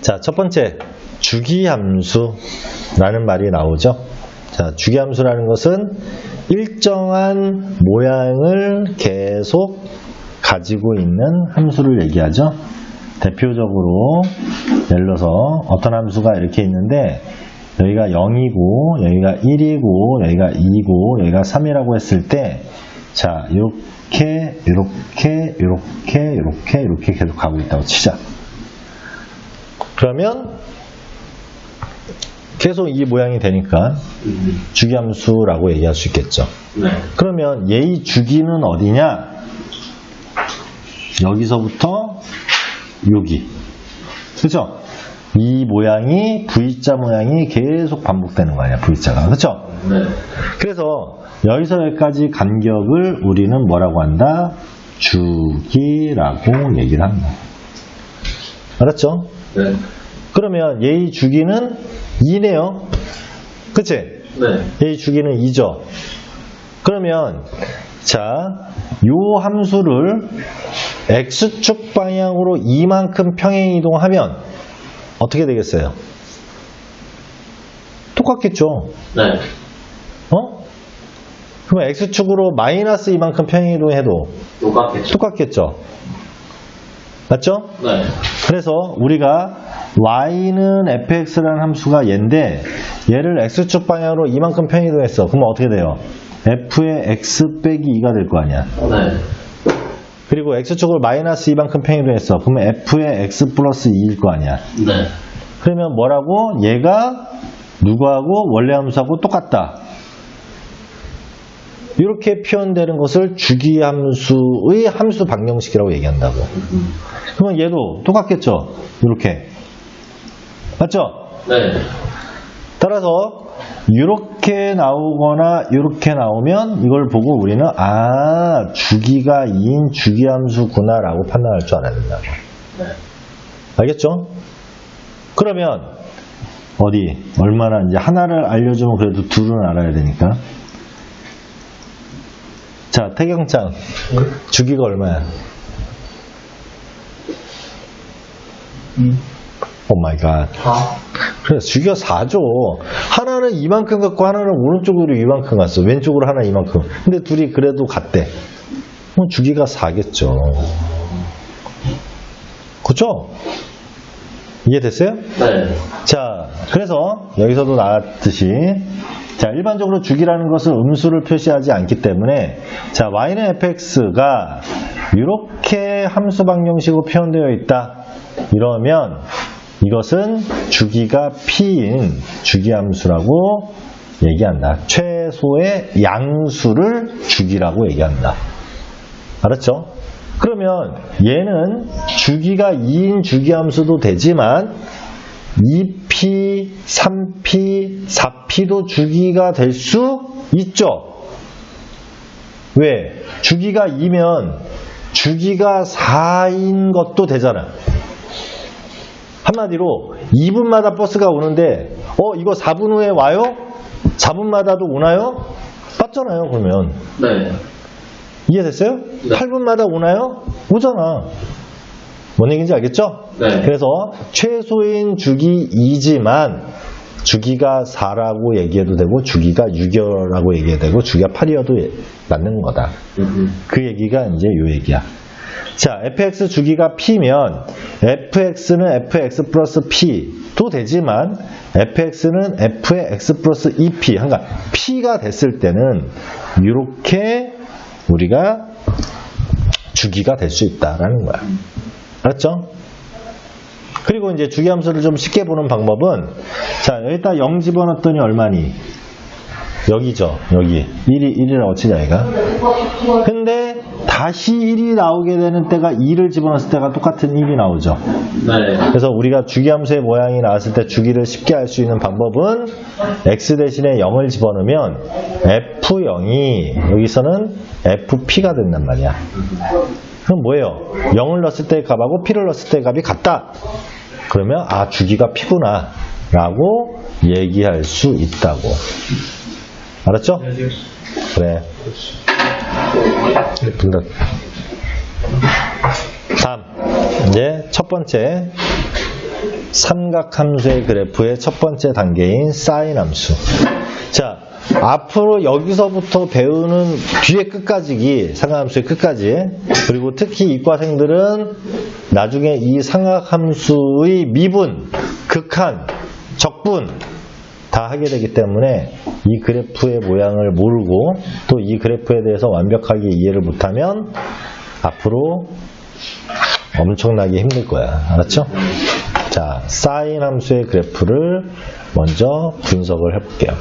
자, 첫 번째 주기함수라는 말이 나오죠. 자, 주기함수라는 것은 일정한 모양을 계속 가지고 있는 함수를 얘기하죠. 대표적으로 예를 들어서 어떤 함수가 이렇게 있는데 여기가 0이고 여기가 1이고 여기가 2고 여기가 3이라고 했을 때 자, 이렇게 계속 가고 있다고 치자. 그러면 계속 이 모양이 되니까 주기함수라고 얘기할 수 있겠죠. 네. 그러면 얘의 주기는 어디냐? 여기서부터 여기. 그렇죠? 이 모양이 V자 모양이 계속 반복되는 거 아니야, V자가. 그렇죠? 네. 그래서 여기서 여기까지 간격을 우리는 뭐라고 한다? 주기라고 얘기를 합니다. 알았죠? 네. 그러면 얘의 주기는 2네요. 그치? 네. 얘의 주기는 2죠. 그러면 자, 요 함수를 x축 방향으로 이만큼 평행 이동하면 어떻게 되겠어요? 똑같겠죠. 네. 그러면 x축으로 마이너스 이만큼 평행 이동해도 똑같겠죠. 맞죠? 네. 그래서 우리가 y는 fx라는 함수가 얘인데 얘를 x축 방향으로 이만큼 평행 이동했어. 그러면 어떻게 돼요? f의 x 빼기 2가 될 거 아니야. 네. 그리고 x축으로 마이너스 이만큼 평행 이동했어. 그러면 f의 x 플러스 2일 거 아니야. 네. 그러면 뭐라고? 얘가 누구하고 원래 함수하고 똑같다. 이렇게 표현되는 것을 주기함수의 함수 방정식이라고 얘기한다고. 그러면 얘도 똑같겠죠? 이렇게. 맞죠? 네. 따라서 이렇게 나오거나 이렇게 나오면 이걸 보고 우리는 아, 주기가 2인 주기함수구나 라고 판단할 줄 알아야 된다고. 네. 알겠죠? 그러면 어디 얼마나 이제 하나를 알려주면 그래도 둘은 알아야 되니까. 자, 태경장 주기가 얼마야? 오 마이 갓. 그래서 주기가 4죠. 하나는 이만큼 갖고 하나는 오른쪽으로 이만큼 갔어. 왼쪽으로 하나 이만큼. 근데 둘이 그래도 같대. 그럼 주기가 4겠죠. 그죠? 이해됐어요? 네. 자, 그래서 여기서도 나왔듯이 자, 일반적으로 주기라는 것은 음수를 표시하지 않기 때문에 자, y는 fx가 이렇게 함수 방정식으로 표현되어 있다. 이러면 이것은 주기가 p인 주기함수라고 얘기한다. 최소의 양수를 주기라고 얘기한다. 알았죠? 그러면 얘는 주기가 2인 주기함수도 되지만 2p, 3p, 4p도 주기가 될 수 있죠. 왜? 주기가 2면 주기가 4인 것도 되잖아. 한마디로 2분마다 버스가 오는데 이거 4분 후에 와요? 4분마다도 오나요? 맞잖아요. 그러면 네. 이해됐어요? 네. 8분마다 오나요? 오잖아. 뭔 얘기인지 알겠죠? 네. 그래서 최소인 주기 2지만 주기가 4라고 얘기해도 되고 주기가 6이라고 얘기해도 되고 주기가 8이어도 맞는 거다. 그 얘기가 이제 요 얘기야. 자, fx 주기가 p면 fx는 fx 플러스 p도 되지만 fx는 f의 x 플러스 2p 그러니까 p가 됐을 때는 이렇게 우리가 주기가 될 수 있다라는 거야. 알았죠? 그리고 이제 주기함수를 좀 쉽게 보는 방법은 자, 여기다 0 집어넣었더니 얼마니? 여기죠. 여기 1이라고 치자 얘가. 근데 다시 1이 나오게 되는 때가 2를 집어넣었을 때가 똑같은 1이 나오죠. 네. 그래서 우리가 주기함수의 모양이 나왔을 때 주기를 쉽게 알 수 있는 방법은 x 대신에 0을 집어넣으면 f0이 여기서는 fp가 된단 말이야. 그럼 뭐예요? 0을 넣었을 때의 값하고 p를 넣었을 때의 값이 같다. 그러면 아, 주기가 p구나 라고 얘기할 수 있다고. 알았죠? 그래. 다음 이제 첫 번째 삼각함수의 그래프의 첫 번째 단계인 사인 함수. 자, 앞으로 여기서부터 배우는 뒤에 끝까지기, 삼각함수의 끝까지, 그리고 특히 이과생들은 나중에 이 삼각함수의 미분, 극한, 적분 다 하게 되기 때문에 이 그래프의 모양을 모르고 또 이 그래프에 대해서 완벽하게 이해를 못하면 앞으로 엄청나게 힘들 거야. 알았죠? 자, 사인 함수의 그래프를 먼저 분석을 해볼게요.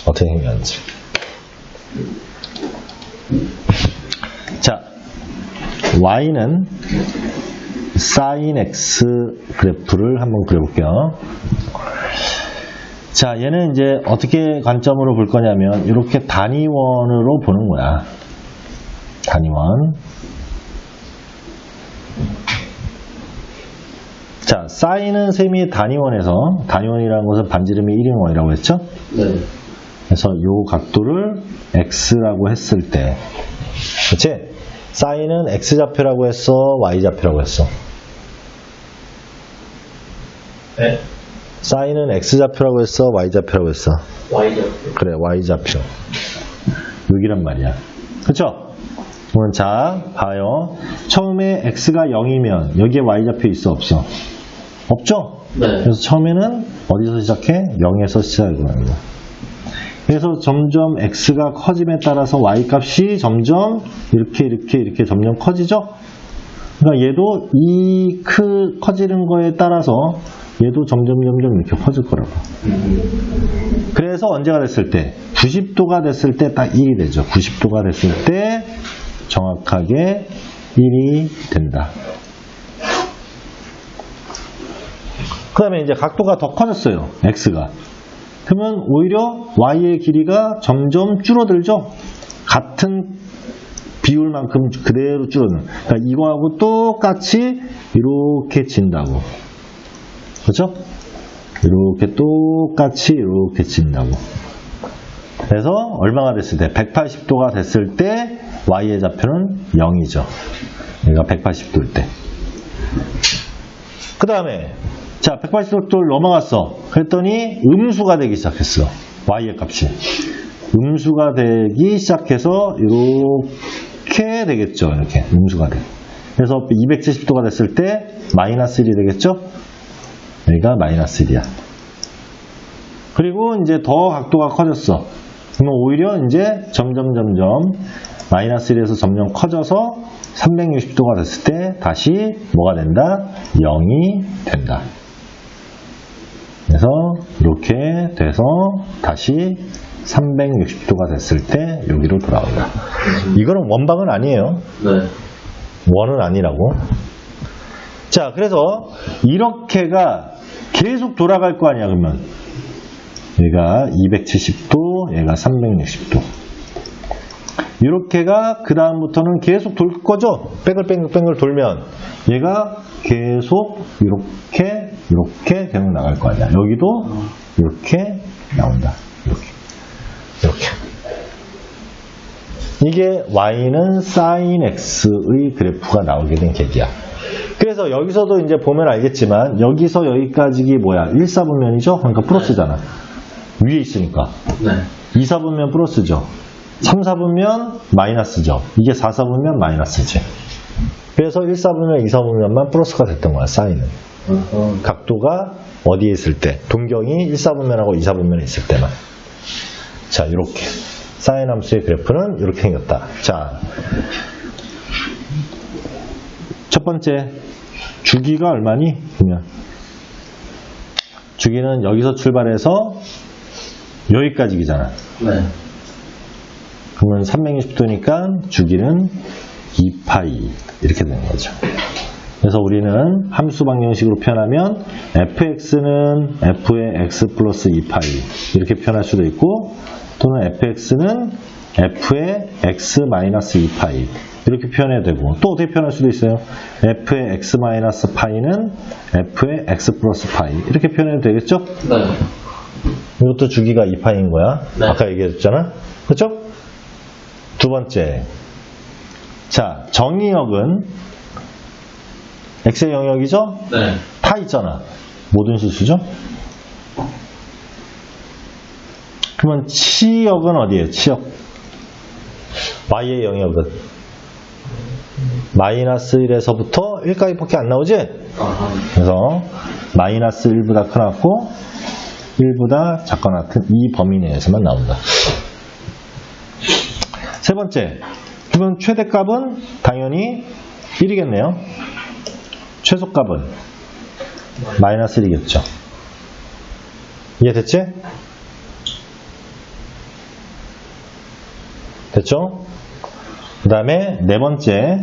어떻게 생겼는지. 자, y는 sin x 그래프를 한번 그려볼게요. 자, 얘는 이제 어떻게 관점으로 볼 거냐면 이렇게 단위원으로 보는 거야. 단위원. 자, 사인은 셈이 단위원에서, 단위원이라는 것은 반지름이 1인 원이라고 했죠? 네. 그래서 이 각도를 x라고 했을 때, 그치? 사인은 x좌표라고 했어, y좌표라고 했어? 네. 사인은 x좌표라고 했어, y좌표라고 했어? y좌표. 그래, y좌표. 여기란 말이야. 그쵸? 그러면 자, 봐요. 처음에 x가 0이면 여기에 y좌표 있어, 없어? 없죠? 네. 그래서 처음에는 어디서 시작해? 0에서 시작을 합니다. 그래서 점점 x가 커짐에 따라서 y 값이 점점 이렇게 점점 커지죠? 그러니까 얘도 이 커지는 거에 따라서 얘도 점점 이렇게 커질 거라고. 그래서 언제가 됐을 때? 90도가 됐을 때 딱 1이 되죠. 90도가 됐을 때 정확하게 1이 된다. 그 다음에 이제 각도가 더 커졌어요. x가. 그러면 오히려 y의 길이가 점점 줄어들죠. 같은 비율만큼 그대로 줄어드는. 그러니까 이거하고 똑같이 이렇게 진다고. 그렇죠? 이렇게 똑같이 이렇게 진다고. 그래서 얼마가 됐을 때? 180도가 됐을 때 y의 좌표는 0이죠. 얘가 180도일 때. 그 다음에 자, 180도를 넘어갔어. 그랬더니 음수가 되기 시작했어. y의 값이. 음수가 되기 시작해서 이렇게 되겠죠. 이렇게 음수가 돼. 그래서 270도가 됐을 때 마이너스 1이 되겠죠. 여기가 마이너스 1이야. 그리고 이제 더 각도가 커졌어. 그러면 오히려 이제 점점 마이너스 1에서 점점 커져서 360도가 됐을 때 다시 뭐가 된다? 0이 된다. 그래서 이렇게 돼서 다시 360도가 됐을 때 여기로 돌아온다. 이거는 원방은 아니에요. 네. 원은 아니라고. 자, 그래서 이렇게가 계속 돌아갈 거 아니야, 그러면. 얘가 270도, 얘가 360도. 이렇게가 그 다음부터는 계속 돌 거죠? 뺑글뺑글 돌면 얘가 계속 이렇게 계속 나갈 거 아니야. 여기도 이렇게 나온다. 이렇게. 이게 y는 sin x의 그래프가 나오게 된 계기야. 그래서 여기서도 이제 보면 알겠지만 여기서 여기까지 뭐야? 1, 4분면이죠? 그러니까 플러스잖아. 위에 있으니까. 네. 2, 4분면 플러스죠. 3, 4분면 마이너스죠. 이게 4, 4분면 마이너스지. 그래서 1, 4분면, 2, 4분면만 플러스가 됐던 거야, 사인은. 각도가 어디에 있을 때? 동경이 1, 4분면하고 2, 4분면에 있을 때만. 자, 이렇게. 사인 함수의 그래프는 이렇게 생겼다. 자, 첫 번째, 주기가 얼마니? 그러면 주기는 여기서 출발해서 여기까지잖아. 네. 그러면 360도니까 주기는 2파이 이렇게 되는 거죠. 그래서 우리는 함수 방정식으로 표현하면 fx는 f의 x 플러스 2파이 이렇게 표현할 수도 있고 또는 fx는 f의 x 마이너스 2파이 이렇게 표현해도 되고 또 어떻게 표현할 수도 있어요. f의 x 마이너스 파이는 f의 x 플러스 파이 이렇게 표현해도 되겠죠? 네. 이것도 주기가 2파이인 거야. 네. 아까 얘기했잖아. 그렇죠? 두 번째. 자, 정의역은 x의 영역이죠? 네. 다 있잖아. 모든 실수죠? 그러면 치역은 어디예요? 치역. y의 영역은 마이너스 1에서부터 1까지 밖에 안 나오지? 그래서 마이너스 1보다 크고 1보다 작거나 같은 이 범위 내에서만 나온다. 세 번째, 그러면 최대값은 당연히 1이겠네요. 최소값은 마이너스 1이겠죠. 이해됐지? 됐죠? 그 다음에 네 번째,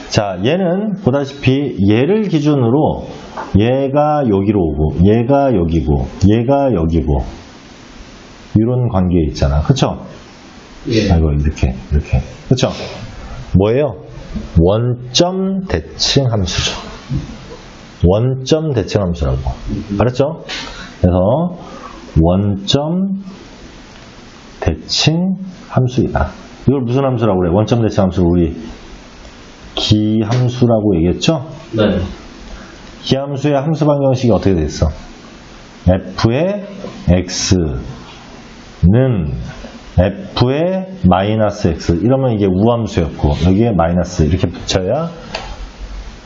자 얘는 보다시피 얘를 기준으로 얘가 여기로 오고 얘가 여기고 얘가 여기고 이런 관계에 있잖아. 그쵸? 예. 아이고 이렇게 그쵸? 뭐예요? 원점 대칭 함수죠. 원점 대칭 함수라고. 알았죠? 그래서 원점 대칭 함수이다. 이걸 무슨 함수라고 그래? 원점 대칭 함수를 우리 기함수라고 얘기했죠? 네. 기함수의 함수 방정식이 어떻게 됐어? f의 x는 f의 마이너스 x 이러면 이게 우함수였고 여기에 마이너스 이렇게 붙여야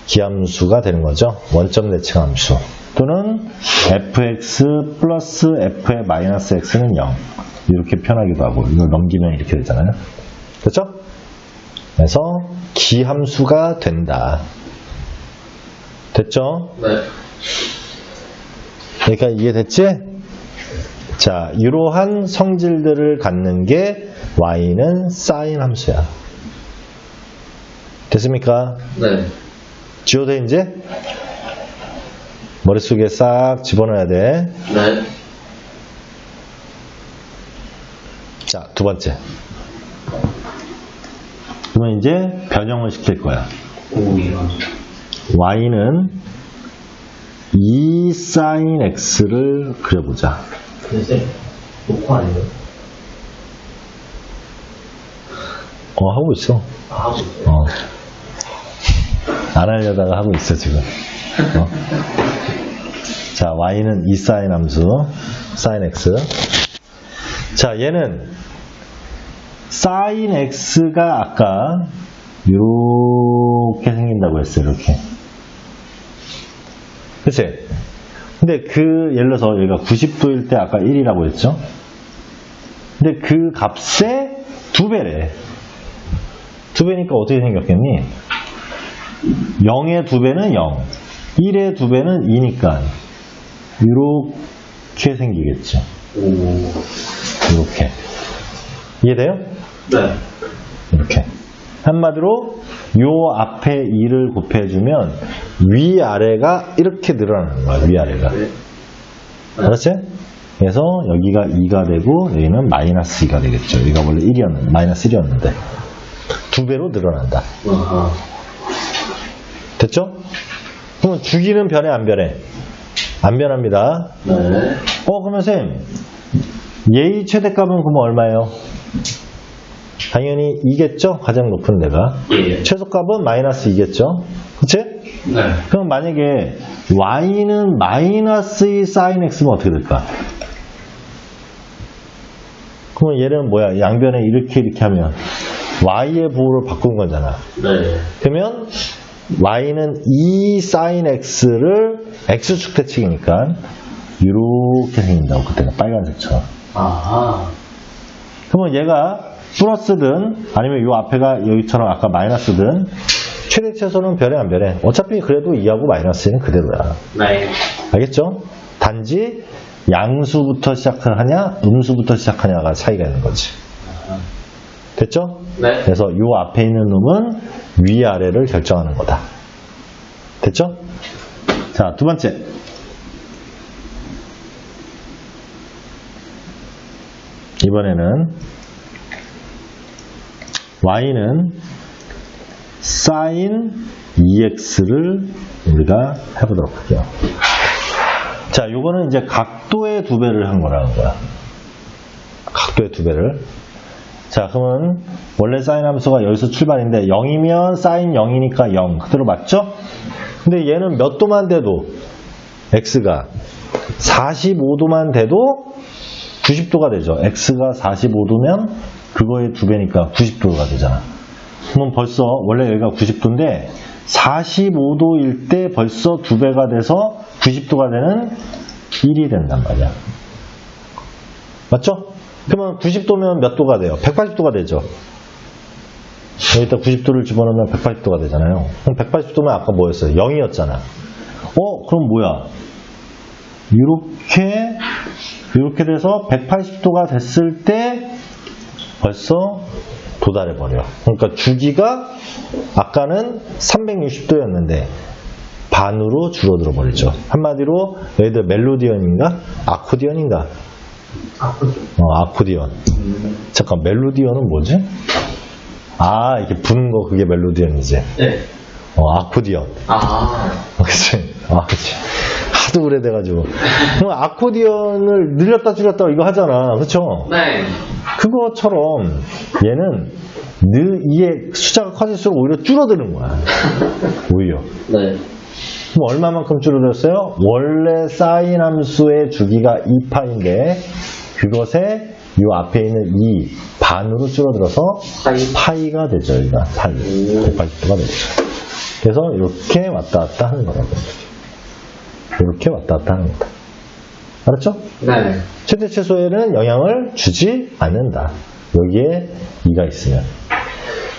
기함수가 되는 거죠. 원점 대칭 함수 또는 fx 플러스 f의 마이너스 x는 0 이렇게 표현하기도 하고 이걸 넘기면 이렇게 되잖아요. 그렇죠? 그래서 기함수가 된다. 됐죠? 네. 그러니까 이해됐지? 자, 이러한 성질들을 갖는 게 y는 사인 함수야. 됐습니까? 네. 지워도 이제? 머릿속에 싹 집어넣어야 돼. 네. 자, 두 번째. 그러면 이제 변형을 시킬 거야. y는 2 sin x를 그려보자. 글쎄, 녹화 아니에요? 하고 있어. 하고 있어요? 안 하려다가 하고 있어, 지금. 자, y는 2 sin 함수, sin x. 자, 얘는 sin x가 아까 이렇게 생긴다고 했어요. 이렇게. 그치? 근데 예를 들어서 얘가 90도일 때 아까 1이라고 했죠? 근데 그 값의 2배래. 2배니까 어떻게 생겼겠니? 0의 2배는 0, 1의 2배는 2니까 이렇게 생기겠죠. 이렇게. 이해돼요? 네. 이렇게. 한마디로 요 앞에 2를 곱해주면 위아래가 이렇게 늘어나는 거야. 위아래가. 그렇지? 그래서 여기가 2가 되고 여기는 마이너스 2가 되겠죠. 여기가 원래 1이었는데 마이너스 1이었는데 2배로 늘어난다. 됐죠? 그러면 주기는 변해 안 변해? 안 변합니다. 네. 그러면 쌤 얘의 최대값은 그러면 얼마예요? 당연히 2겠죠? 가장 높은 데가. 예. 최소값은 마이너스 2겠죠? 그치? 네. 그럼 만약에 y는 마이너스 2 sin x면 어떻게 될까? 그러면 얘는 뭐야? 양변에 이렇게 하면 y의 부호를 바꾼 거잖아. 네. 그러면 y는 2 sin x를 x축 대칭이니까 이렇게 생긴다고. 그때는 빨간색처럼. 아하. 그러면 얘가 플러스든 아니면 요 앞에가 여기처럼 아까 마이너스든 최대 최소는 변해 안 변해? 어차피 그래도 2하고 마이너스는 그대로야. 네. 알겠죠? 단지 양수부터 시작하냐 음수부터 시작하냐가 차이가 있는 거지. 됐죠? 네. 그래서 요 앞에 있는 놈은 위아래를 결정하는 거다. 됐죠? 자, 두 번째. 이번에는 y는 sin 2x를 우리가 해보도록 할게요. 자, 요거는 이제 각도의 2배를 한 거라는 거야. 각도의 2배를. 자, 그러면 원래 sin 함수가 여기서 출발인데 0이면 sin 0이니까 0. 그대로 맞죠? 근데 얘는 몇 도만 돼도 x가 45도만 돼도 90도가 되죠. x가 45도면 그거의 2배니까 90도가 되잖아. 그럼 벌써 원래 여기가 90도인데 45도일 때 벌써 2배가 돼서 90도가 되는 1이 된단 말이야. 맞죠? 그러면 90도면 몇 도가 돼요? 180도가 되죠. 여기다 90도를 집어넣으면 180도가 되잖아요. 그럼 180도면 아까 뭐였어요? 0이었잖아. 그럼 뭐야? 이렇게 돼서 180도가 됐을 때 벌써 도달해버려. 그러니까 주기가 아까는 360도였는데 반으로 줄어들어 버리죠. 한마디로 얘들 멜로디언인가? 아코디언인가? 아코디언. 잠깐, 멜로디언은 뭐지? 이렇게 부는 거 그게 멜로디언이지. 네. 아코디언. 그치. 그치. 하도 오래돼가지고. 그럼 아코디언을 늘렸다 줄였다 이거 하잖아. 그쵸? 네. 그거처럼 얘는 이게 숫자가 커질수록 오히려 줄어드는 거야. 오히려. 네. 그럼 얼마만큼 줄어들었어요? 원래 사인 함수의 주기가 2파인데 그것에 이 앞에 있는 2 반으로 줄어들어서 파이가 되죠. 여기가 파이. 180도가 되죠. 그래서 이렇게 왔다 갔다 하는 거라고. 이렇게 왔다 갔다 하는 거다. 알았죠? 네. 최대 최소에는 영향을 주지 않는다. 여기에 2가 있으면.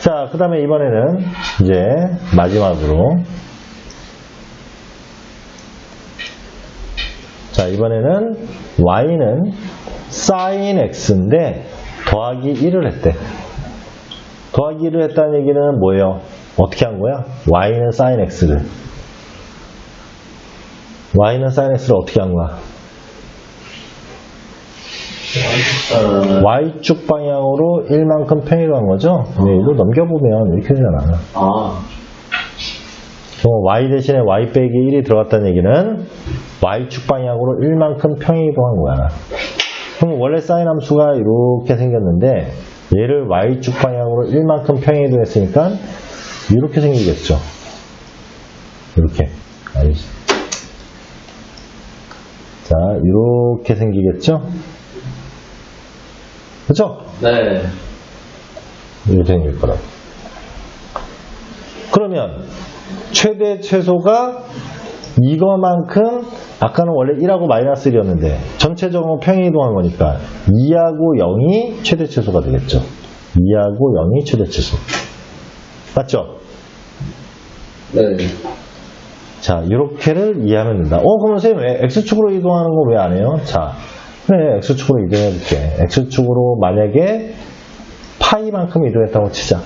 자, 그 다음에 이번에는 이제 마지막으로. 자, 이번에는 y는 sin x인데 더하기 1을 했대. 더하기 1을 했다는 얘기는 뭐예요? 어떻게 한 거야? y는 sin x를. y는 sin x를 어떻게 한 거야? y축 방향으로 1만큼 평이로 한 거죠? 근데 이거 넘겨보면 이렇게 되잖아. y 대신에 y 빼기 1이 들어갔다는 얘기는 y축 방향으로 1만큼 평이도 한 거야. 그럼 원래 사인 함수가 이렇게 생겼는데 얘를 y축 방향으로 1만큼 평이도 했으니까 이렇게 생기겠죠. 이렇게. 알지? 자, 이렇게 생기겠죠? 그죠? 네. 이렇게 생길 거라고. 그러면 최대 최소가 이거만큼 아까는 원래 1하고 마이너스 1이었는데 전체적으로 평행이동한 거니까 2하고 0이 최대 최소가 되겠죠. 2하고 0이 최대 최소. 맞죠? 네. 자, 이렇게를 이해하면 된다. 그럼 선생님 왜 X축으로 이동하는 거 왜 안 해요? 자, 그래, X축으로 이동해 볼게. X축으로 만약에 파이만큼 이동했다고 치자.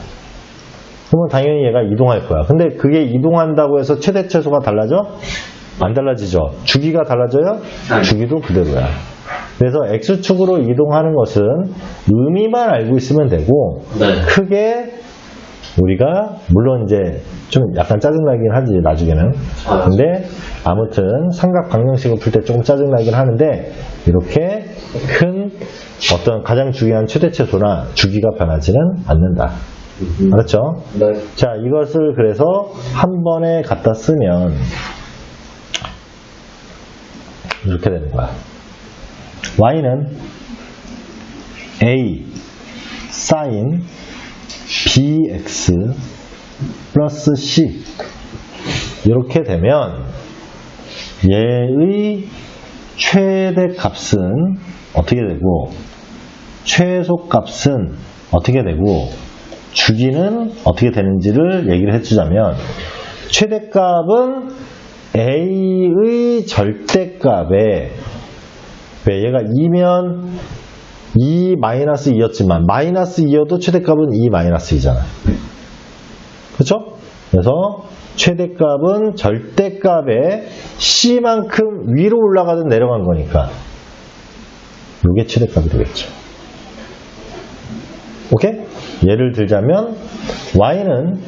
그러면 당연히 얘가 이동할 거야. 근데 그게 이동한다고 해서 최대 최소가 달라져? 안 달라지죠. 주기가 달라져요? 주기도 그대로야. 그래서 X축으로 이동하는 것은 의미만 알고 있으면 되고, 네. 크게 우리가 물론 이제 좀 약간 짜증나긴 하지 나중에는. 근데 아무튼 삼각 방정식을 풀 때 조금 짜증나긴 하는데 이렇게 큰 어떤 가장 중요한 최대 최소나 주기가 변하지는 않는다. 알았죠? 네. 자, 이것을 그래서 한 번에 갖다 쓰면 이렇게 되는 거야. y는 a sin bx 플러스 c 이렇게 되면 얘의 최대값은 어떻게 되고 최소값은 어떻게 되고 주기는 어떻게 되는지를 얘기를 해주자면 최대값은 a의 절대값에 왜 얘가 2면 2-2였지만 마이너스 2여도 최대값은 2-2잖아. 그렇죠? 그래서 최대값은 절대값에 c만큼 위로 올라가든 내려간 거니까 이게 최대값이 되겠죠. 오케이? 예를 들자면 y는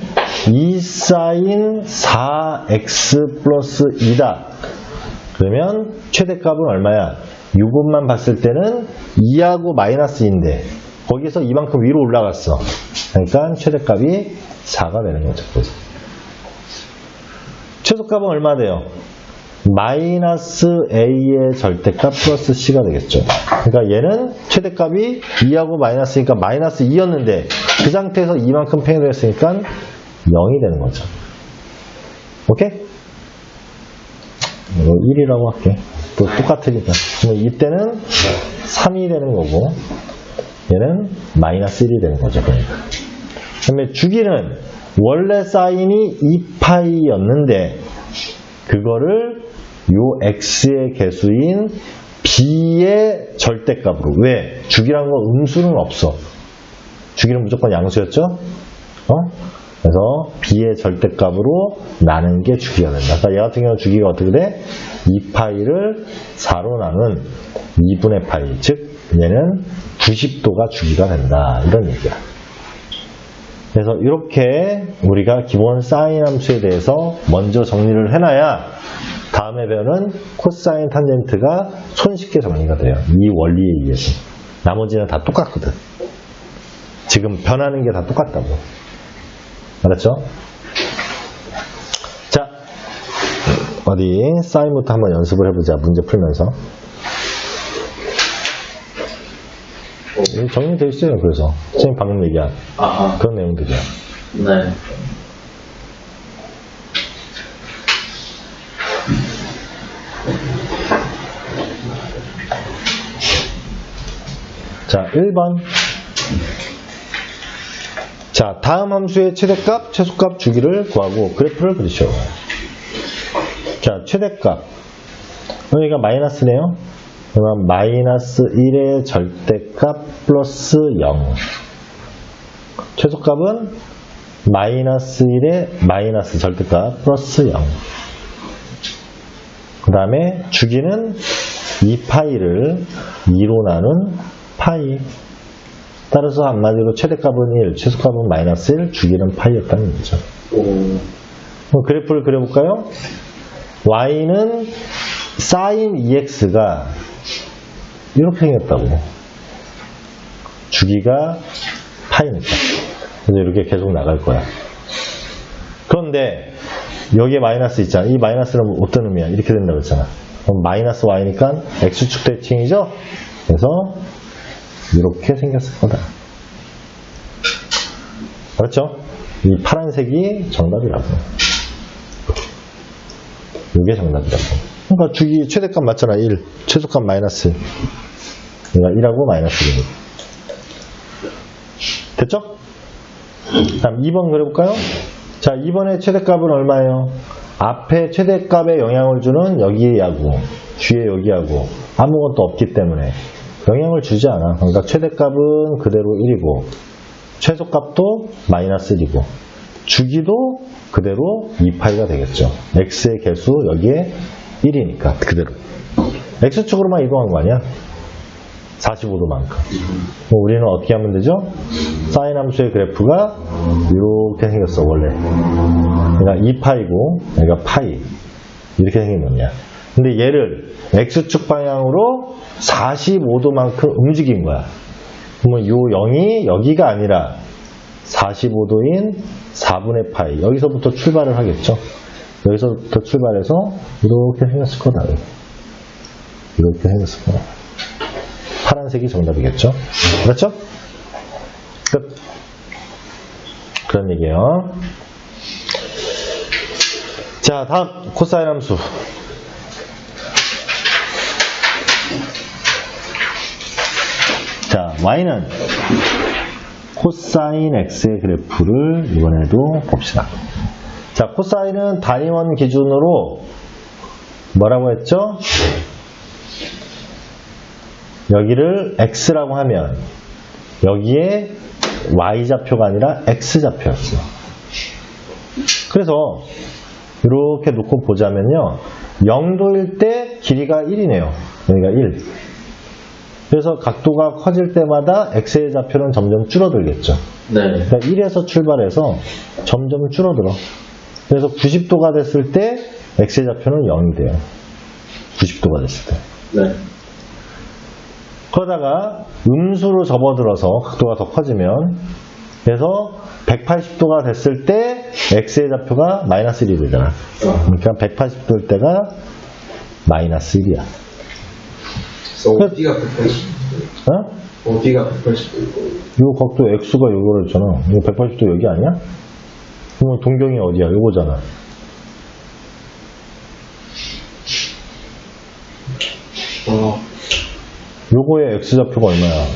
2sin 4x 플러스 2다. 그러면 최대값은 얼마야? 이것만 봤을 때는 2하고 마이너스인데 거기서 이만큼 위로 올라갔어. 그러니까 최대값이 4가 되는 거죠. 최소값은 얼마 돼요? 마이너스 A의 절대값 플러스 C가 되겠죠. 그러니까 얘는 최대값이 2하고 마이너스니까 마이너스 2였는데 그 상태에서 2만큼 팽이되었으니까 0이 되는 거죠. 오케이? 이거 1이라고 할게. 또 똑같으니까. 그럼 이때는 3이 되는 거고 얘는 마이너스 1이 되는 거죠. 그러니까. 그 다음에 주기는 원래 사인이 2파이였는데 그거를 요 x의 개수인 b의 절대값으로. 왜? 주기란 거 음수는 없어. 주기는 무조건 양수였죠? 그래서 b의 절대값으로 나눈 게 주기가 된다. 그러니까 얘 같은 경우는 주기가 어떻게 돼? 2파이를 4로 나눈 2분의 파이. 즉 얘는 90도가 주기가 된다. 이런 얘기야. 그래서 이렇게 우리가 기본 사인 함수에 대해서 먼저 정리를 해놔야 다음에 배우는 코사인 탄젠트가 손쉽게 정리가 돼요. 이 원리에 의해서. 나머지는 다 똑같거든. 지금 변하는 게 다 똑같다고. 알았죠? 자, 어디 사인부터 한번 연습을 해보자. 문제 풀면서. 정리되어 있어요. 그래서 선생님 방금 얘기한 그런 내용들이야. 네. 자, 1번. 자, 다음 함수의 최대값, 최소값 주기를 구하고 그래프를 그리시오. 자, 최대값. 여기가 마이너스네요. 그러면 마이너스 1의 절대값 플러스 0. 최소값은 마이너스 1의 마이너스 절대값 플러스 0. 그 다음에 주기는 2파이를 2로 나눈 파이. 따라서 한마디로 최대값은 1, 최소값은 마이너스 1, 주기는 파이였다는 얘기죠. 그럼 그래프를 그려볼까요? y는 sin 2x가 이렇게 생겼다고. 주기가 파이니까. 그래서 이렇게 계속 나갈 거야. 그런데 여기에 마이너스 있잖아. 이 마이너스는 어떤 의미야? 이렇게 된다고 했잖아. 그럼 마이너스 y니까 x축 대칭이죠? 그래서 이렇게 생겼을 거다. 그렇죠? 이 파란색이 정답이라고. 이게 정답이라고. 그러니까 주기 최대값 맞잖아. 1. 최소값 마이너스. 그러니까 1하고 마이너스 1. 됐죠? 다음 2번 그려볼까요? 자, 2번의 최대값은 얼마예요? 앞에 최대값에 영향을 주는 여기에 야구, 뒤에 여기하고 아무것도 없기 때문에 영향을 주지 않아. 그러니까 최대값은 그대로 1이고 최소값도 마이너스 1이고 주기도 그대로 2파이가 되겠죠. x의 개수 여기에 1이니까 그대로. x축으로만 이동한 거 아니야? 45도만큼. 우리는 어떻게 하면 되죠? 사인 함수의 그래프가 이렇게 생겼어 원래. 그러니까 2파이고 여기가 파이. 이렇게 생긴 거냐. 근데 얘를 x축 방향으로 45도만큼 움직인 거야. 그러면 요 0이 여기가 아니라 45도인 4분의 파이. 여기서부터 출발을 하겠죠. 여기서부터 출발해서 이렇게 생겼을 거다. 이렇게 생겼을 거다. 파란색이 정답이겠죠. 그렇죠? 끝. 그런 얘기예요. 자, 다음 코사인 함수. 자, y는 코사인 x의 그래프를 이번에도 봅시다. 자, 코사인은 단위원 기준으로 뭐라고 했죠? 여기를 x라고 하면 여기에 y좌표가 아니라 x좌표였어요. 그래서 이렇게 놓고 보자면요. 0도일 때 길이가 1이네요. 여기가 1. 그래서 각도가 커질 때마다 x의 좌표는 점점 줄어들겠죠. 네. 그러니까 1에서 출발해서 점점 줄어들어. 그래서 90도가 됐을 때 x의 좌표는 0이 돼요. 90도가 됐을 때. 네. 그러다가 음수로 접어들어서 각도가 더 커지면 그래서 180도가 됐을 때 x의 좌표가 마이너스 1이 되잖아. 그러니까 180도일 때가 마이너스 1이야. 그래서 어디가 180? 어? 어디가 180? 요 각도 x가 요거로 했잖아. 이거 180도 여기 아니야? 그러면 동경이 어디야? 요거잖아. 요거의 x좌표가 얼마야?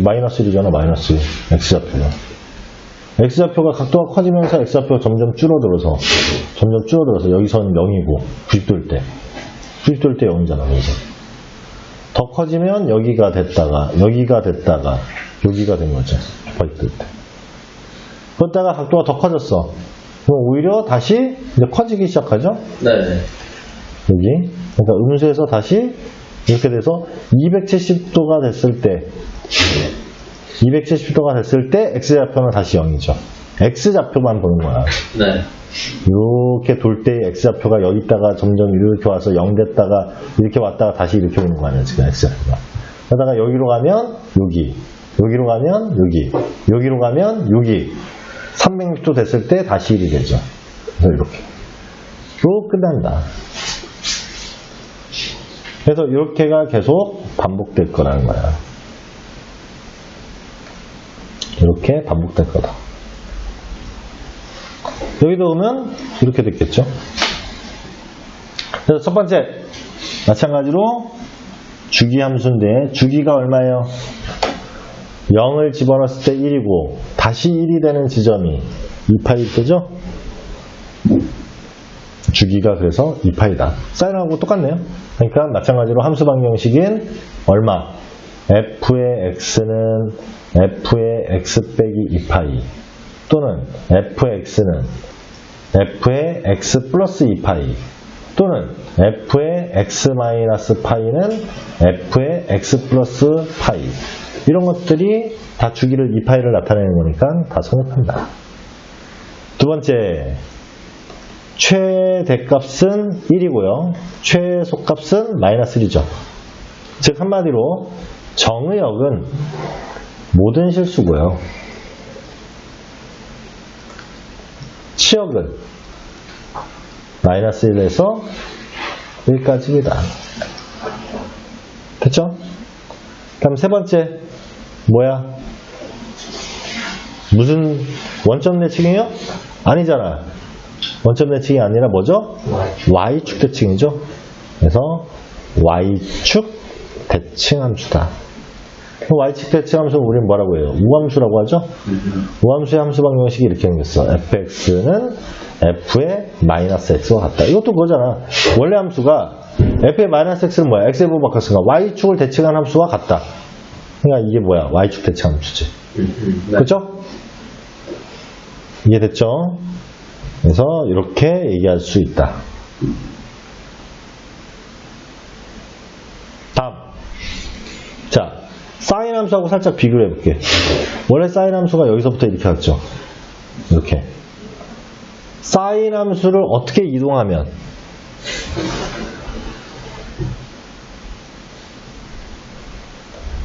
마이너스 1이잖아, 마이너스 1. x좌표가. x좌표가 각도가 커지면서 x좌표가 점점 줄어들어서 여기서는 0이고 90도일 때 0이잖아. 그래서 더 커지면 여기가 됐다가 여기가 된 거죠. 180도 때. 그러다가 각도가 더 커졌어. 그럼 오히려 다시 이제 커지기 시작하죠. 네. 여기. 그러니까 음수에서 다시 이렇게 돼서 270도가 됐을 때 x좌표는 다시 0이죠. x좌표만 보는 거야. 네. 이렇게 돌 때 x좌표가 여기 있다가 점점 이렇게 와서 0 됐다가 이렇게 왔다가 다시 이렇게 오는 거 아니야, 지금 x좌표가. 그러다가 여기로 가면 여기, 여기로 가면 여기, 여기로 가면 여기. 360도 됐을 때 다시 1이 되죠. 그래서 이렇게. 쭉 끝난다. 그래서 이렇게가 계속 반복될 거라는 거야. 이렇게 반복될 거다. 여기도 오면 이렇게 됐겠죠. 그래서 첫 번째, 마찬가지로 주기 함수인데 주기가 얼마예요? 0을 집어넣었을 때 1이고 다시 1이 되는 지점이 2파이 되죠? 주기가 그래서 2파이다. 사인하고 똑같네요. 그러니까 마찬가지로 함수 방정식인 얼마? f의 x는 f의 x 빼기 2파이 또는 f의 x는 f의 x 플러스 2파이 또는 f의 x 마이너스 파이는 f의 x 플러스 파이 이런 것들이 다 주기를 2파이를 나타내는 거니까 다 성립한다. 두 번째, 최대값은 1이고요. 최소값은 마이너스 1이죠. 즉 한마디로 정의역은 모든 실수고요. 치역은 마이너스 1에서 1까지입니다. 됐죠? 그럼 세 번째 뭐야? 무슨 원점 대칭이에요? 아니잖아. 원점 대칭이 아니라 뭐죠? Y축 대칭이죠. 그래서 Y축 대칭 함수다. Y축 대칭 함수는 우리는 뭐라고 해요? 우함수라고 하죠? 우함수의 함수 방정식이 이렇게 생겼어. fx는 f의 마이너스 x와 같다. 이것도 그거잖아. 원래 함수가 f의 마이너스 x는 뭐야? x의 부분 바꿨으니까 Y축을 대칭한 함수와 같다. 그러니까 이게 뭐야? Y축 대칭 함수지. 네. 그렇죠? 이해됐죠? 그래서 이렇게 얘기할 수 있다. 다음. 자, 사인 함수하고 살짝 비교를 해볼게. 원래 사인 함수가 여기서부터 이렇게 갔죠. 이렇게. 사인 함수를 어떻게 이동하면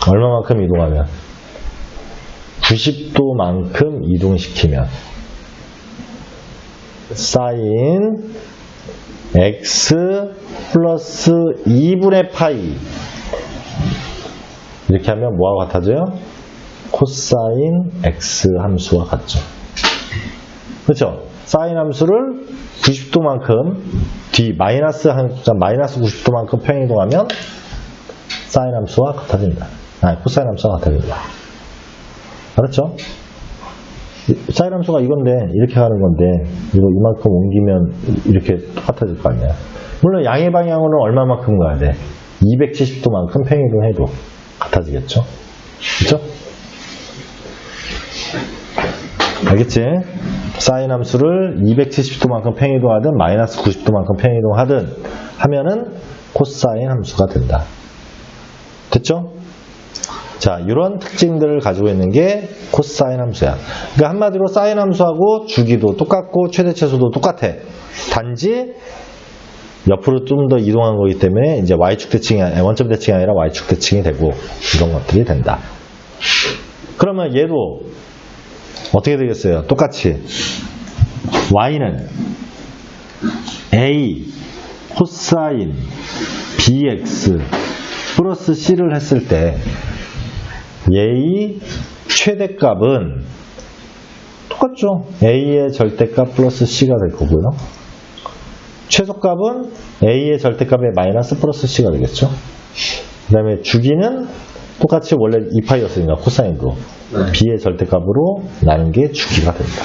얼마만큼 이동하면 90도만큼 이동시키면 사인 x 플러스 2분의 파이 이렇게 하면 뭐하고 같아져요? 코사인 x 함수와 같죠. 그렇죠? 사인 함수를 90도만큼 마이너스 90도만큼 평이동하면 사인 함수와 같아진다. 코사인 함수와 같아진다. 알았죠? 사인 함수가 이건데 이렇게 가는 건데 이거 이만큼 옮기면 이렇게 똑같아질 거 아니야. 물론 양의 방향으로는 얼마만큼 가야 돼? 270도만큼 평이동해도 같아지겠죠? 그렇죠? 알겠지? 사인 함수를 270도만큼 평이동하든 마이너스 90도만큼 평이동하든 하면은 코사인 함수가 된다. 됐죠? 자, 이런 특징들을 가지고 있는 게 코사인 함수야. 그러니까 한마디로 사인 함수하고 주기도 똑같고 최대최소도 똑같아. 단지 옆으로 좀 더 이동한 거기 때문에 이제 Y축 대칭이 원점 대칭이 아니라 Y축 대칭이 되고 이런 것들이 된다. 그러면 얘도 어떻게 되겠어요? 똑같이 Y는 A 코사인 bx 플러스 c를 했을 때 얘의 최대값은 똑같죠. a의 절대값 플러스 c가 될 거고요. 최소값은 a의 절대값에 마이너스 플러스 c가 되겠죠. 그 다음에 주기는 똑같이 원래 2파이였으니까 코사인도 b의 절대값으로 나눈 게 주기가 됩니다.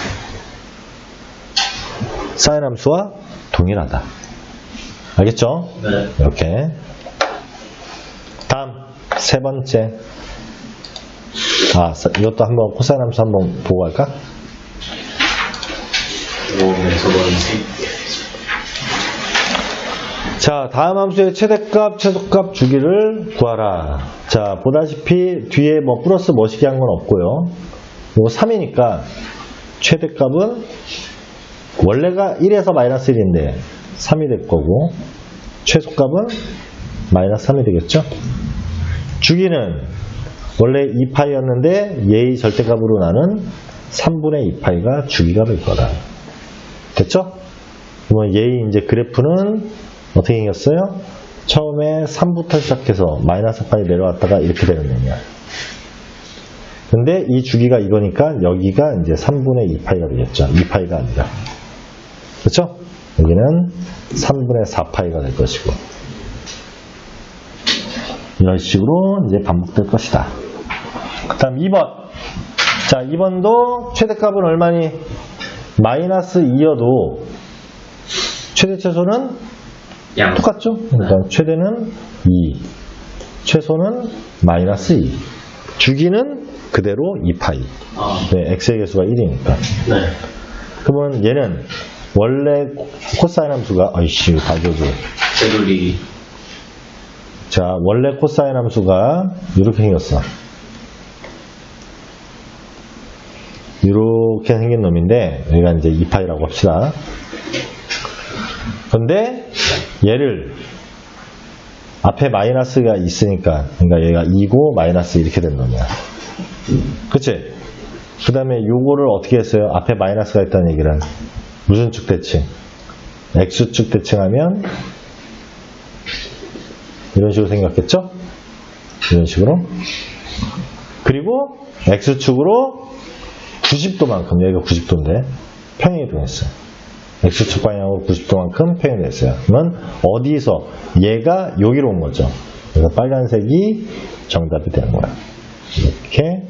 사인 함수와 동일하다. 알겠죠? 네. 이렇게. 다음 세 번째. 이것도 한번 코사인 함수 한번 보고 갈까? 자, 다음 함수의 최대값, 최소값 주기를 구하라. 자, 보다시피 뒤에 뭐 플러스 뭐시기 한 건 없고요. 이거 3이니까 최대값은 원래가 1에서 마이너스 1인데 3이 될 거고, 최소값은 마이너스 3이 되겠죠? 주기는 원래 2파이였는데 얘의 절대값으로 나는 3분의 2파이가 주기가 될 거다. 됐죠? 그러면 얘의 이제 그래프는 어떻게 생겼어요? 처음에 3부터 시작해서 마이너스 파이 내려왔다가 이렇게 되는 거냐. 근데 이 주기가 이거니까 여기가 이제 3분의 2파이가 되겠죠. 2파이가 아니라. 그렇죠? 여기는 3분의 4파이가 될 것이고. 이런 식으로 이제 반복될 것이다. 그 다음 2번. 자, 2번도 최대값은 얼마니? 마이너스 2여도 최대 최소는 똑같죠? 그러니까 최대는 2, 최소는 마이너스 2. 주기는 그대로 2파이. 네, x의 개수가 1이니까. 네. 그러면 얘는 원래 코사인 함수가 가져줘. 제돌이. 자, 원래 코사인 함수가 이렇게 생겼어. 이렇게 생긴 놈인데 여기가 이제 2파이라고 합시다. 근데 얘를 앞에 마이너스가 있으니까, 그러니까 얘가 2고 마이너스 이렇게 된 놈이야. 그치? 그 다음에 요거를 어떻게 했어요? 앞에 마이너스가 있다는 얘기는 무슨 축 대칭? x축 대칭하면 이런 식으로 생겼겠죠? 이런 식으로. 그리고 x축으로 90도만큼, 여기가 90도인데 평행이동했어요. x축 방향으로 90도만큼 평행됐어요. 그러면 어디서 얘가 여기로 온 거죠. 그래서 빨간색이 정답이 되는 거야. 이렇게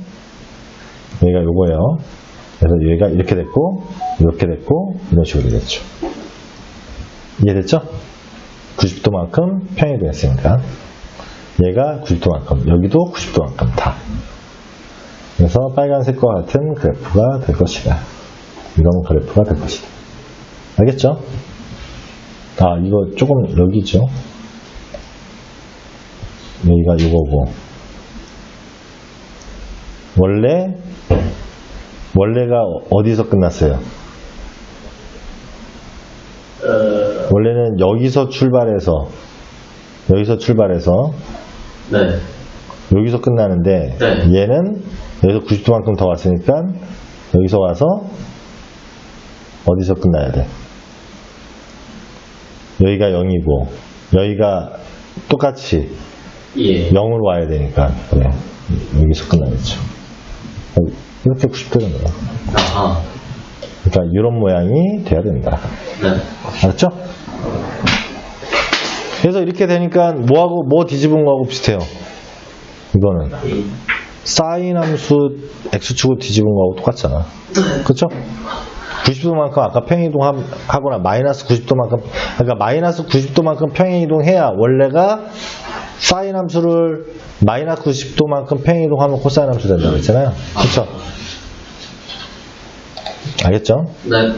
얘가 요거예요. 그래서 얘가 이렇게 됐고 이렇게 됐고 이런 식으로 되겠죠. 이해됐죠? 90도만큼 평행됐으니까 얘가 90도만큼, 여기도 90도만큼 다. 그래서 빨간색과 같은 그래프가 될 것이다. 이런 그래프가 될 것이다. 알겠죠? 이거 조금 여기죠. 여기가 이거고. 원래가 어디서 끝났어요? 원래는 여기서 출발해서 네. 여기서 끝나는데 네. 얘는 여기서 90도만큼 더 왔으니까 여기서 와서 어디서 끝나야 돼? 여기가 0이고 여기가 똑같이 예. 0으로 와야 되니까 그래. 여기서 끝나겠죠. 이렇게 90도 되는 거야. 아하. 그러니까 이런 모양이 돼야 된다. 네. 알았죠? 그래서 이렇게 되니까 뭐 뒤집은 거하고 비슷해요. 이거는 사인 함수 x축을 뒤집은 거하고 똑같잖아. 그렇죠? 90도만큼 아까 평행이동하거나 마이너스 90도만큼, 그러니까 마이너스 90도만큼 평행이동해야 원래가 사인 함수를 마이너스 90도만큼 평행이동하면 코사인 함수 된다고 했잖아요. 그렇죠? 알겠죠? 네.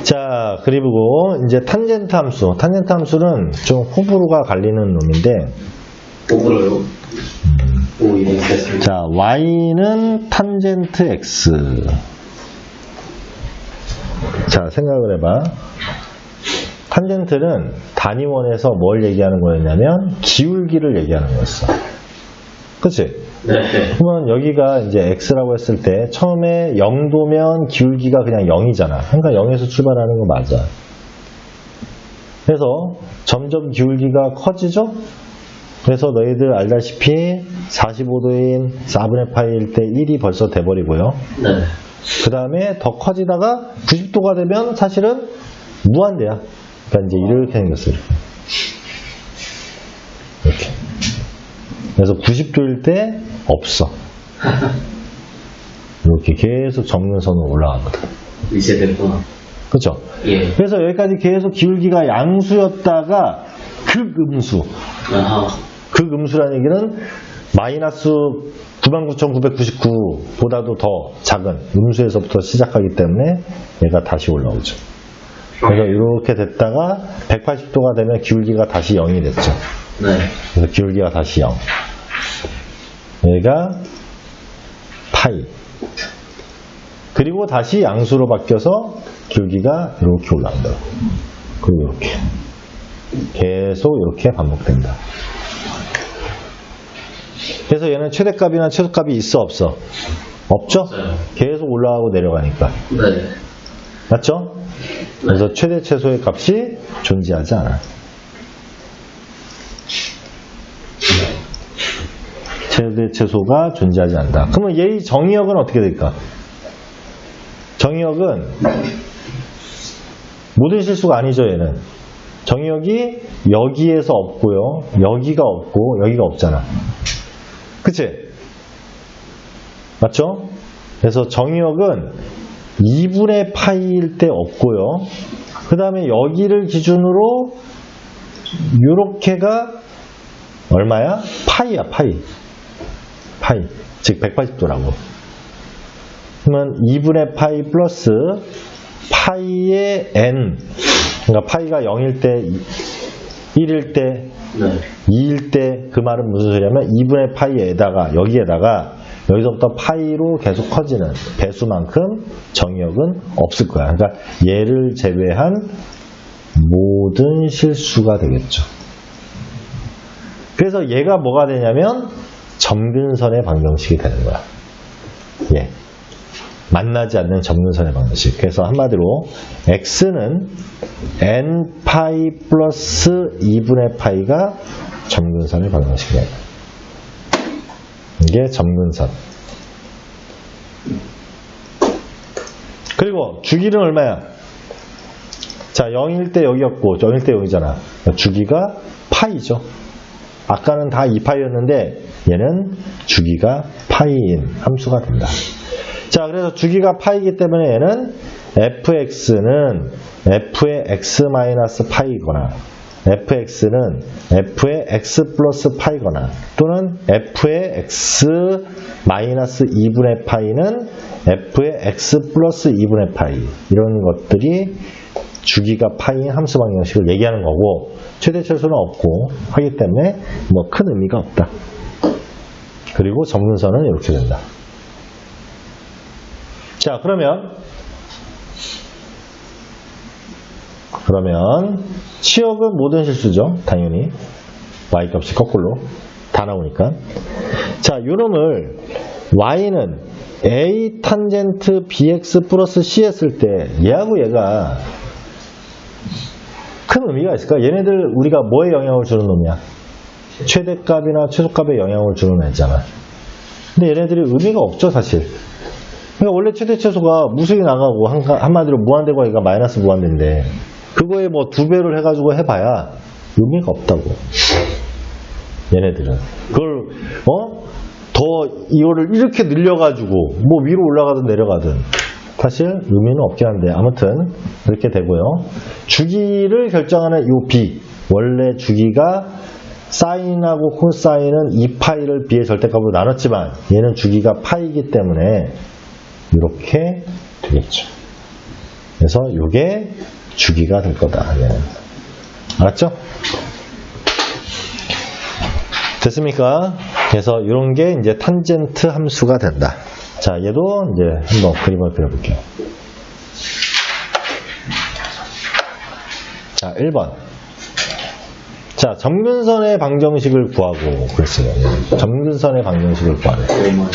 자, 그리고 이제 탄젠트 함수. 탄젠트 함수는 좀 호불호가 갈리는 놈인데, 호불호요? 오, 이거 됐습니다. 자, y는 탄젠트 x. 자, 생각을 해봐. 탄젠트는 단위원에서 뭘 얘기하는 거였냐면 기울기를 얘기하는 거였어. 그치? 네. 그러면 여기가 이제 x라고 했을 때 처음에 0도면 기울기가 그냥 0이잖아. 그러니까 0에서 출발하는 거 맞아. 그래서 점점 기울기가 커지죠? 그래서 너희들 알다시피 45도인 4분의 파이일 때 1이 벌써 돼버리고요. 네. 그 다음에 더 커지다가 90도가 되면 사실은 무한대야. 그러니까 이제 이렇게 생겼어요. 이렇게. 그래서 90도일 때 없어. 이렇게 계속 정근선으로 올라가거든. 이제됐구나. 그렇죠? 예. 그래서 여기까지 계속 기울기가 양수였다가 극음수. 아하. 극음수라는 얘기는 마이너스 99,999보다도 더 작은 음수에서부터 시작하기 때문에 얘가 다시 올라오죠. 그래서 이렇게 됐다가 180도가 되면 기울기가 다시 0이 됐죠. 네. 그래서 기울기가 다시 0. 얘가 파이. 그리고 다시 양수로 바뀌어서 기울기가 이렇게 올라간다. 그리고 이렇게. 계속 이렇게 반복된다. 그래서 얘는 최대값이나 최소값이 있어 없어? 없죠? 없어요. 계속 올라가고 내려가니까. 네. 맞죠? 그래서 최대 최소의 값이 존재하지 않아. 최대 최소가 존재하지 않는다. 그러면 얘의 정의역은 어떻게 될까? 정의역은 모든 실수가 아니죠, 얘는. 정의역이 여기에서 없고요. 여기가 없고 여기가 없잖아. 그치? 맞죠? 그래서 정의역은 2분의 파이일 때 없고요. 그 다음에 여기를 기준으로 요렇게가 얼마야? 파이야, 파이. 파이. 즉 180도라고. 그러면 2분의 파이 플러스 파이의 n. 그러니까 파이가 0일 때, 1일 때, 네. 2일 때 그 말은 무슨 소리냐면 2분의 파이에다가 여기에다가 여기서부터 파이로 계속 커지는 배수만큼 정의역은 없을 거야. 그러니까 얘를 제외한 모든 실수가 되겠죠. 그래서 얘가 뭐가 되냐면 점근선의 방정식이 되는 거야. 예. 만나지 않는 점근선의 방정식. 그래서 한마디로 x는 n파이 플러스 2분의 파이가 점근선의 방정식이에요. 이게 점근선. 그리고 주기는 얼마야? 자, 0일 때 여기였고 0일 때 여기잖아. 주기가 파이죠. 아까는 다 2파이였는데 얘는 주기가 파이인 함수가 된다. 자, 그래서 주기가 파이기 때문에 얘는 fx는 f의 x 마이너스 파이거나 fx는 f의 x 플러스 파이거나 또는 f의 x 마이너스 2분의 파이는 f의 x 플러스 2분의 파이 이런 것들이 주기가 파이인 함수 방정식을 얘기하는 거고 최대 최소는 없고 하기 때문에 뭐 큰 의미가 없다. 그리고 점근선은 이렇게 된다. 자, 그러면 치역은 모든 실수죠. 당연히 y값이 거꾸로 다 나오니까. 자, 요놈을 y는 a 탄젠트 bx 플러스 c 했을 때 얘하고 얘가 큰 의미가 있을까? 얘네들 우리가 뭐에 영향을 주는 놈이야? 최대값이나 최소값에 영향을 주는 애잖아. 근데 얘네들이 의미가 없죠, 사실. 그러니까 원래 최대 최소가 무수히 나가고 한마디로 무한대고 얘가 마이너스 무한대인데 그거에 뭐 2배를 해가지고 해봐야 의미가 없다고. 얘네들은 그걸 더 이거를 이렇게 늘려가지고 뭐 위로 올라가든 내려가든 사실 의미는 없긴 한데 아무튼 이렇게 되고요. 주기를 결정하는 이 b 원래 주기가 사인하고 코사인은 2파이를 b의 절대값으로 나눴지만 얘는 주기가 파이기 때문에 이렇게 되겠죠. 그래서 이게 주기가 될 거다. 얘는. 알았죠? 됐습니까? 그래서 이런 게 이제 탄젠트 함수가 된다. 자, 얘도 이제 한번 그림을 그려볼게요. 자, 1번. 자, 점근선의 방정식을 구하고 그랬어요. 얘는. 점근선의 방정식을 구하래. 그럼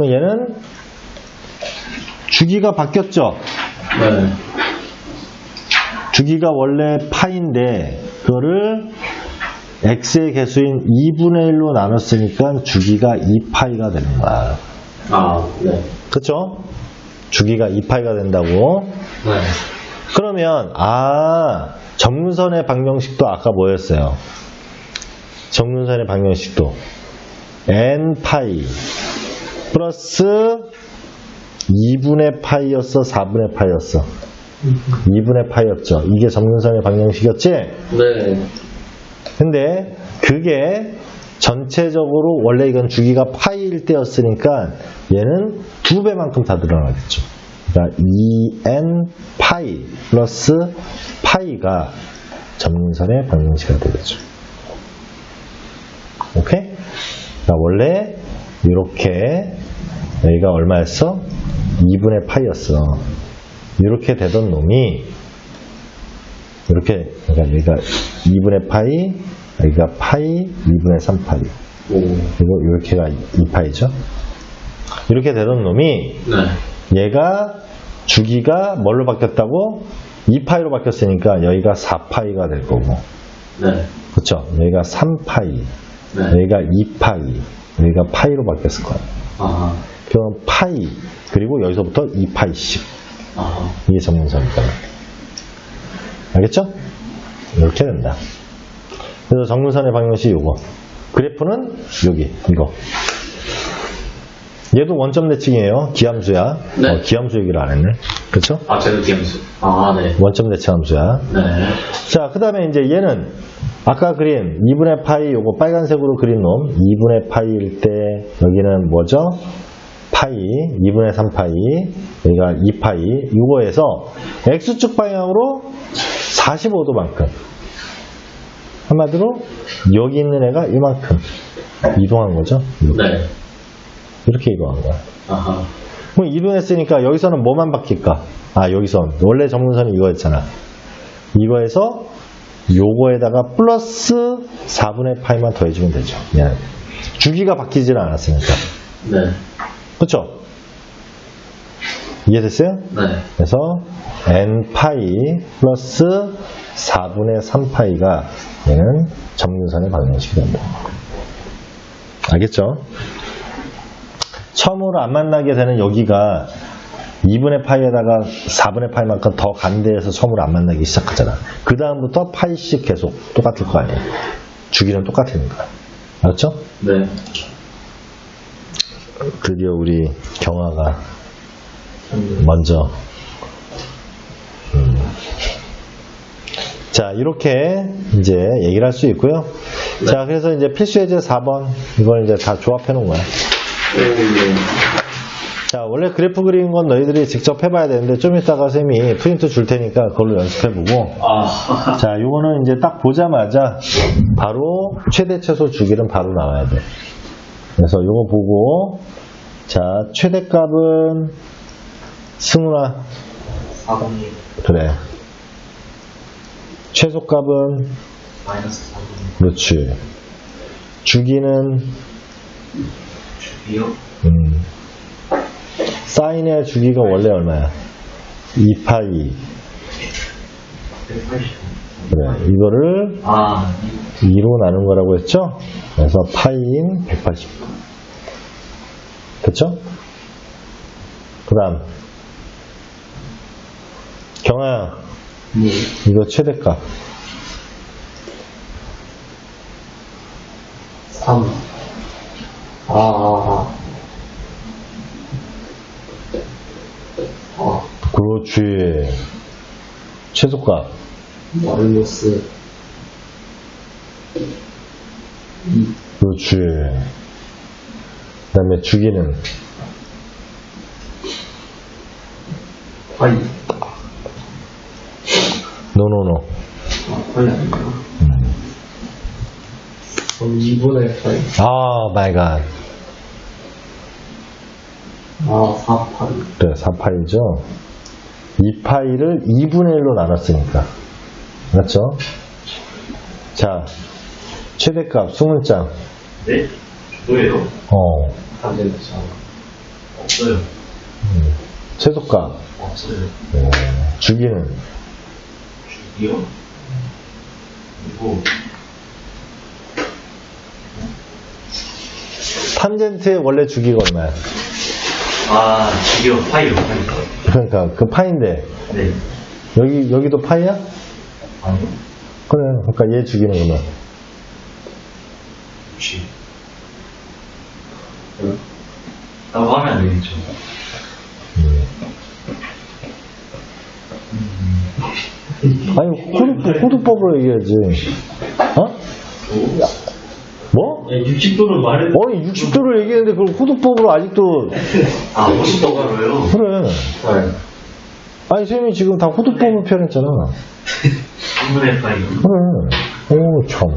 얘는 주기가 바뀌었죠? 네. 주기가 원래 파인데 그거를 x의 개수인 2분의 1로 나눴으니까 주기가 2파이가 되는 거야. 아, 네. 그쵸? 주기가 2파이가 된다고. 네. 그러면 정근선의 방정식도 아까 뭐였어요? 정근선의 방정식도 n파이 플러스 2분의 파이였어? 4분의 파이였어? 2분의 파이였죠. 이게 정근선의 방정식이었지? 네. 근데 그게 전체적으로 원래 이건 주기가 파이일 때였으니까 얘는 2배만큼 다 늘어나겠죠. 그러니까 2n 파이 플러스 파이가 정근선의 방정식이 되겠죠. 오케이? 그러니까 원래 이렇게 여기가 얼마였어? 2분의 파이였어. 이렇게 되던 놈이 이렇게, 그러니까 여기가 2분의 파이, 여기가 파이, 2분의 3파이. 그리고 이렇게가 2파이죠. 이렇게 되던 놈이 네. 얘가 주기가 뭘로 바뀌었다고? 2파이로 바뀌었으니까 여기가 4파이가 될 거고. 네. 그쵸? 여기가 3파이, 네. 여기가 2파이, 여기가 파이로 바뀌었을 거야. 아, 그럼 파이, 그리고 여기서부터 2파이씩. 아, 이게 정근선이다. 알겠죠? 이렇게 된다. 그래서 정근선의 방정식이 요거. 그래프는 여기, 이거. 얘도 원점 대칭이에요. 기함수야. 네. 기함수 얘기를 안 했네. 그쵸? 아, 제도 기함수. 아, 네. 원점 대칭 함수야. 네. 자, 그 다음에 이제 얘는 아까 그린 2분의 파이, 요거 빨간색으로 그린 놈, 2분의 파이일 때 여기는 뭐죠? 파이, 2분의 3파이, 여기가 2파이, 요거에서 X축 방향으로 45도만큼. 한마디로 여기 있는 애가 이만큼 이동한 거죠. 이렇게, 네. 이렇게 이동한 거야. 아하. 그럼 이동했으니까 여기서는 뭐만 바뀔까? 여기선 원래 정근선이 이거였잖아. 이거에서 요거에다가 플러스 4분의 파이만 더해주면 되죠. 그냥 주기가 바뀌질 않았으니까. 네. 그렇죠? 이해됐어요? 네. 그래서 n파이 플러스 4분의 3파이가 얘는 정근선의 방정식이 된다. 알겠죠? 처음으로 안 만나게 되는 여기가 2분의 파이에다가 4분의 파이만큼 더 간대해서 처음으로 안 만나기 시작하잖아. 그 다음부터 파이씩 계속 똑같을 거 아니에요. 주기는 똑같으니까. 알았죠? 네. 드디어 우리 경아가 먼저 자, 이렇게 이제 얘기를 할 수 있고요. 네. 자, 그래서 이제 필수예제 4번 이걸 이제 다 조합해 놓은 거야. 네. 자, 원래 그래프 그리는 건 너희들이 직접 해봐야 되는데 좀 이따가 쌤이 프린트 줄 테니까 그걸로 연습해보고. 아, 자, 요거는 이제 딱 보자마자 바로 최대 최소 주기는 바로 나와야 돼. 그래서 요거 보고, 자, 최대값은 승훈아. 4분의 그래. 최소값은 마이너스 4분의 그렇지. 주기는 주기요? 사인의 주기가 원래 얼마야? 2파이. 180. 그래. 이거를 아, 2로 나눈 거라고 했죠? 그래서 파이인 180. 됐죠? 그 다음. 경아야, 네. 이거 최대값. 3. 그렇지. 최소값. 마이너스 2. 그렇지. 그 다음에 주기는 파이. 노노노. 파이 아닌가? 그럼 2분의 파이. 마이 갓. 4파이. 그래, 4파이죠. 2파이를 2분의 1로 나눴으니까. 맞죠? 자, 최대값 20장. 네? 뭐예요? 안 되는 거 없어요. 최소값. 없어요. 주기는 주기요? 이요? 그리고 탄젠트의 원래 주기가 얼마야? 아, 이요, 파이요. 그러니까 그 파인데 네. 여기도 파이야? 아니요. 그래. 그러니까 얘 주기는 그러면 60. 라고 하면 안 되겠죠. 아니 호두법으로 얘기해야지. 어? 뭐? 60도를 말해. 아니 60도를 얘기했는데 그걸 호두법으로 아직도. 아, 50도가로요? 그래. 네. 아니 선생님이 지금 다 호두법을 표현했잖아. 3분의 파이. 그래. 오 참.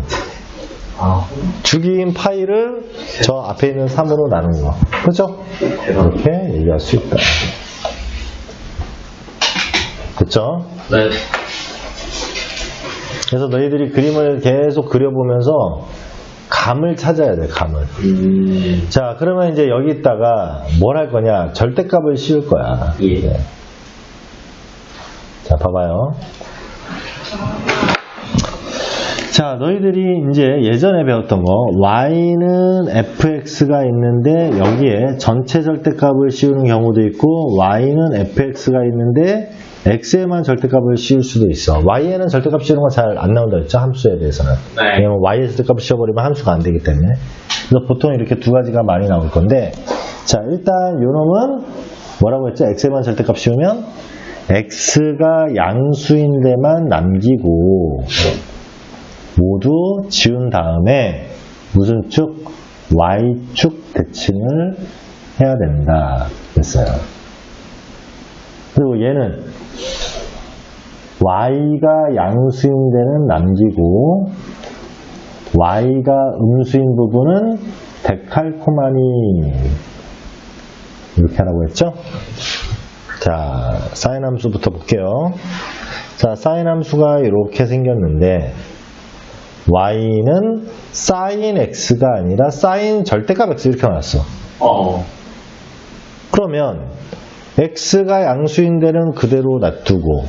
아, 주기인 파이를 저 앞에 있는 3으로 나눈 거. 그죠? 이렇게 얘기할 수 있다. 됐죠? 네. 그래서 너희들이 그림을 계속 그려보면서 감을 찾아야 돼, 감을. 자, 그러면 이제 여기다가 뭘 할 거냐? 절대값을 씌울 거야. 예. 네. 자, 봐봐요. 자, 너희들이 이제 예전에 배웠던 거, y는 fx가 있는데 여기에 전체 절대값을 씌우는 경우도 있고, y는 fx가 있는데 x에만 절대값을 씌울 수도 있어. y에는 절대값 씌우는 건 잘 안 나온다 했죠, 함수에 대해서는. 네. 왜냐면 y에 절대값을 씌워버리면 함수가 안 되기 때문에. 그래서 보통 이렇게 두 가지가 많이 나올 건데, 자, 일단 요 놈은 뭐라고 했죠? x에만 절대값 씌우면 x가 양수인 데만 남기고 모두 지운 다음에 무슨 축? y축 대칭을 해야 된다 했어요. 그리고 얘는 y가 양수인 데는 남기고 y가 음수인 부분은 데칼코마니 이렇게 하라고 했죠? 자, 사인 함수부터 볼게요. 자, 사인 함수가 이렇게 생겼는데 y는 sin x가 아니라 sin 절대값 x 이렇게 나왔어. 그러면 x가 양수인 데는 그대로 놔두고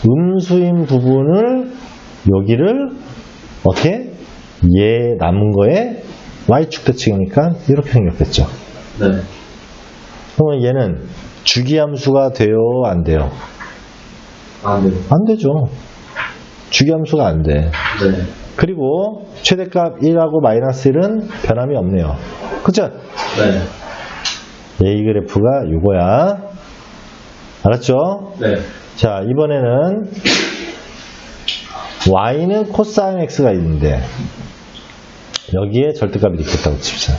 음수인 부분을 여기를 어떻게? 얘 남은 거에 y축 대칭이니까 이렇게 생겼겠죠. 네. 그러면 얘는 주기함수가 돼요? 안 돼요? 안 돼요. 안 되죠. 주기함수가 안 돼. 네. 그리고 최대값 1하고 마이너스 1은 변함이 없네요. 그죠? 네. A 그래프가 이거야. 알았죠? 네. 자, 이번에는 y는 코사인 x가 있는데 여기에 절대값이 이렇게 있다고 칩시다.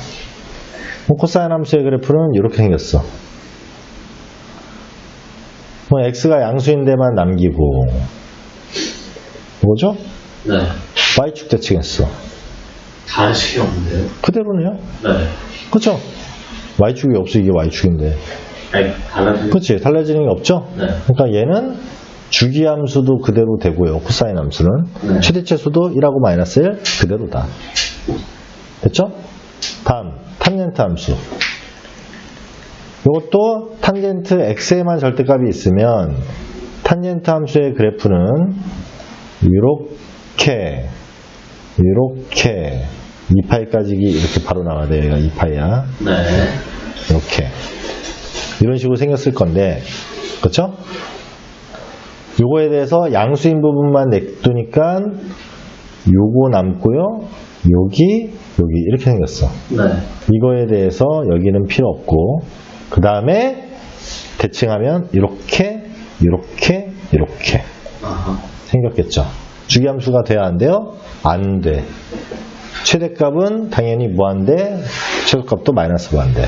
코사인 함수의 그래프는 이렇게 생겼어. x가 양수인 데만 남기고 뭐죠? 네. y축 대칭했어. 다르시게 없는데요? 그대로네요. 네. 그쵸? y축이 없어. 이게 y축인데. 아니, 달라지는. 그치? 달라지는 게 없죠? 네. 그러니까 얘는 주기함수도 그대로 되고요. 코사인 함수는. 네. 최대치수도 1하고 마이너스 1 그대로다. 됐죠? 다음 탄젠트 함수. 이것도 탄젠트 x에만 절대값이 있으면 탄젠트 함수의 그래프는 이렇게 2파이까지 이렇게 바로 나와야 돼요. 얘가 2파이야. 네. 이렇게 이런 식으로 생겼을 건데, 그렇죠? 요거에 대해서 양수인 부분만 냅두니까 요거 남고요. 여기 이렇게 생겼어. 네. 이거에 대해서 여기는 필요 없고, 그 다음에 대칭하면 이렇게 아하. 생겼겠죠. 주기함수가 돼야 안 돼요? 안 돼. 최대값은 당연히 무한대, 최소값도 마이너스 무한대.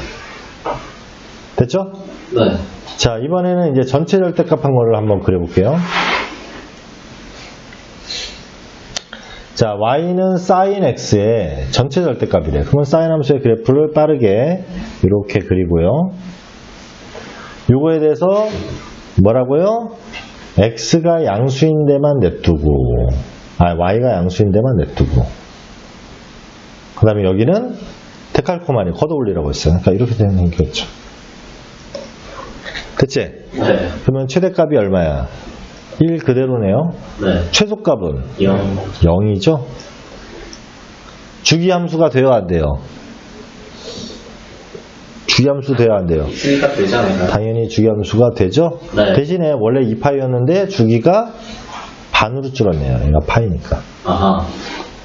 됐죠? 네. 자, 이번에는 이제 전체 절대값 한 거를 한번 그려볼게요. 자, y는 sin x의 전체 절대값이래. 그러면 sin 함수의 그래프를 빠르게 이렇게 그리고요. 요거에 대해서 뭐라고요? x가 양수인 데만 냅두고, y가 양수인 데만 냅두고, 그 다음에 여기는 데칼코마니 걷어 올리라고 했어요. 그러니까 이렇게 되는 거겠죠. 그치? 네. 그러면 최대값이 얼마야? 1 그대로네요. 네. 최소값은 0. 0이죠. 주기함수가 돼야 안 돼요? 주기함수 돼야 안 돼요? 있으니까 되지 않을까요? 당연히 주기함수가 되죠. 네. 대신에 원래 2파이였는데 주기가 반으로 줄었네요. 얘가 파이니까. 아하.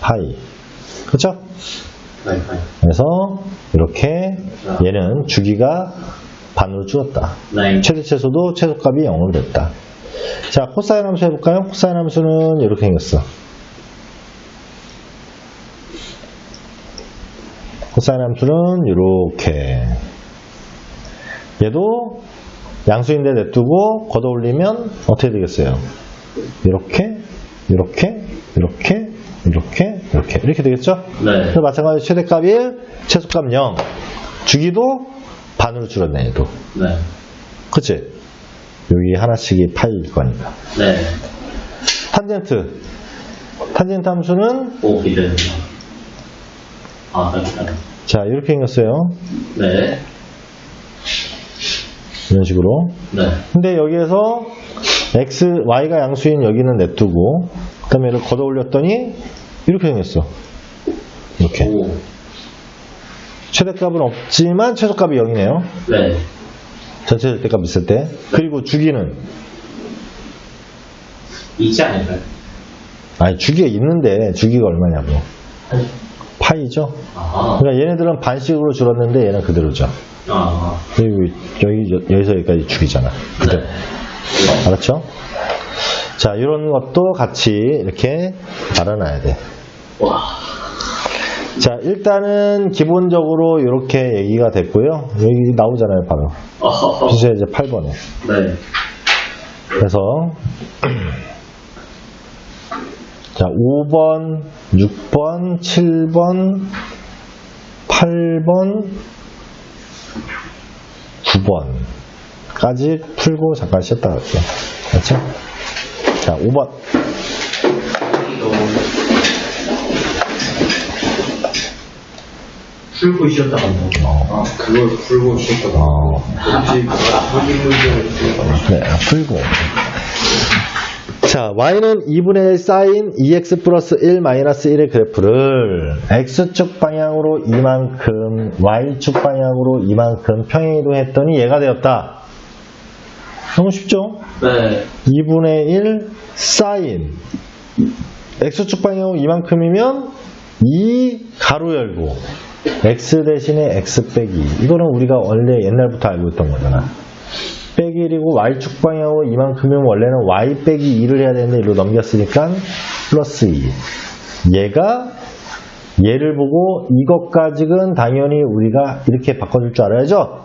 파이. 그렇죠? 네. 그래서 이렇게 얘는 주기가 반으로 줄었다. 네. 최대 최소도 최소값이 0으로 됐다. 자, 코사인 함수 해볼까요? 코사인 함수는 이렇게 생겼어. 코사인 함수는 이렇게. 얘도 양수인데 냅두고 걷어 올리면 어떻게 되겠어요? 이렇게, 이렇게, 이렇게, 이렇게, 이렇게 되겠죠? 네. 그래서 마찬가지로 최대값 1, 최소값 0. 주기도 반으로 줄었네, 얘도. 네. 그치? 여기 하나씩이 파이일 거니까. 네. 탄젠트. 탄젠트 함수는, 오, 기대된다. 아, 깜짝이야. 자, 이렇게 생겼어요. 네. 이런 식으로. 네. 근데 여기에서 x, y가 양수인 여기는 냅두고, 그 다음에 얘를 걷어 올렸더니, 이렇게 생겼어. 이렇게. 오. 최대값은 없지만 최소값이 0이네요. 네. 전체 절대값 있을 때. 그리고 주기는, 있지 않을까요? 아니, 주기가 있는데, 주기가 얼마냐고. 파이죠? 아하. 그러니까 얘네들은 반씩으로 줄었는데, 얘는 그대로죠. 아. 그리고 여기서 여기까지 주기잖아. 그대로. 네. 알았죠? 자, 이런 것도 같이 이렇게 알아놔야 돼. 와. 자, 일단은 기본적으로 이렇게 얘기가 됐고요. 여기 나오잖아요, 바로. 어허허. 그래서 이제 8번에. 네. 그래서 자, 5번, 6번, 7번, 8번, 9번까지 풀고 잠깐 쉬었다 갈게요. 그렇죠? 자, 5번. 풀고 쉬었다 간다. 아, 그걸 풀고 쉬었다 간다. 네, 풀고. 자, y는 2분의 1 사인 2x 플러스 1 마이너스 1의 그래프를 x축 방향으로 이만큼, y축 방향으로 이만큼 평행이동했더니 얘가 되었다. 너무 쉽죠? 네. 2분의 1 사인 x축 방향으로 이만큼이면 2 가로 열고 x 대신에 x 빼기. 이거는 우리가 원래 옛날부터 알고 있던 거잖아. 빼기 1이고 y축 방향으로 이만큼이면 원래는 y 빼기 2를 해야 되는데 1로 넘겼으니까 플러스 2. 얘가 얘를 보고 이것까지는 당연히 우리가 이렇게 바꿔줄 줄 알아야죠.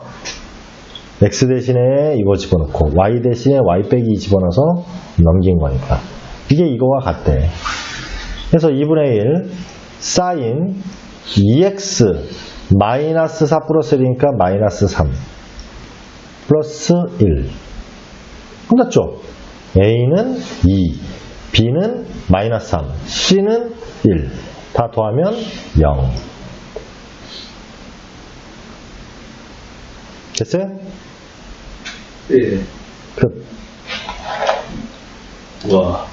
x 대신에 이거 집어넣고 y 대신에 y 빼기 2 집어넣어서 넘긴 거니까. 이게 이거와 같대. 그래서 2분의 1 사인 2x 마이너스 4 플러스 1이니까 마이너스 3 플러스 1. 끝났죠? A는 2, B는 마이너스 3, C는 1. 다 더하면 0. 됐어요? 네. 끝. 와.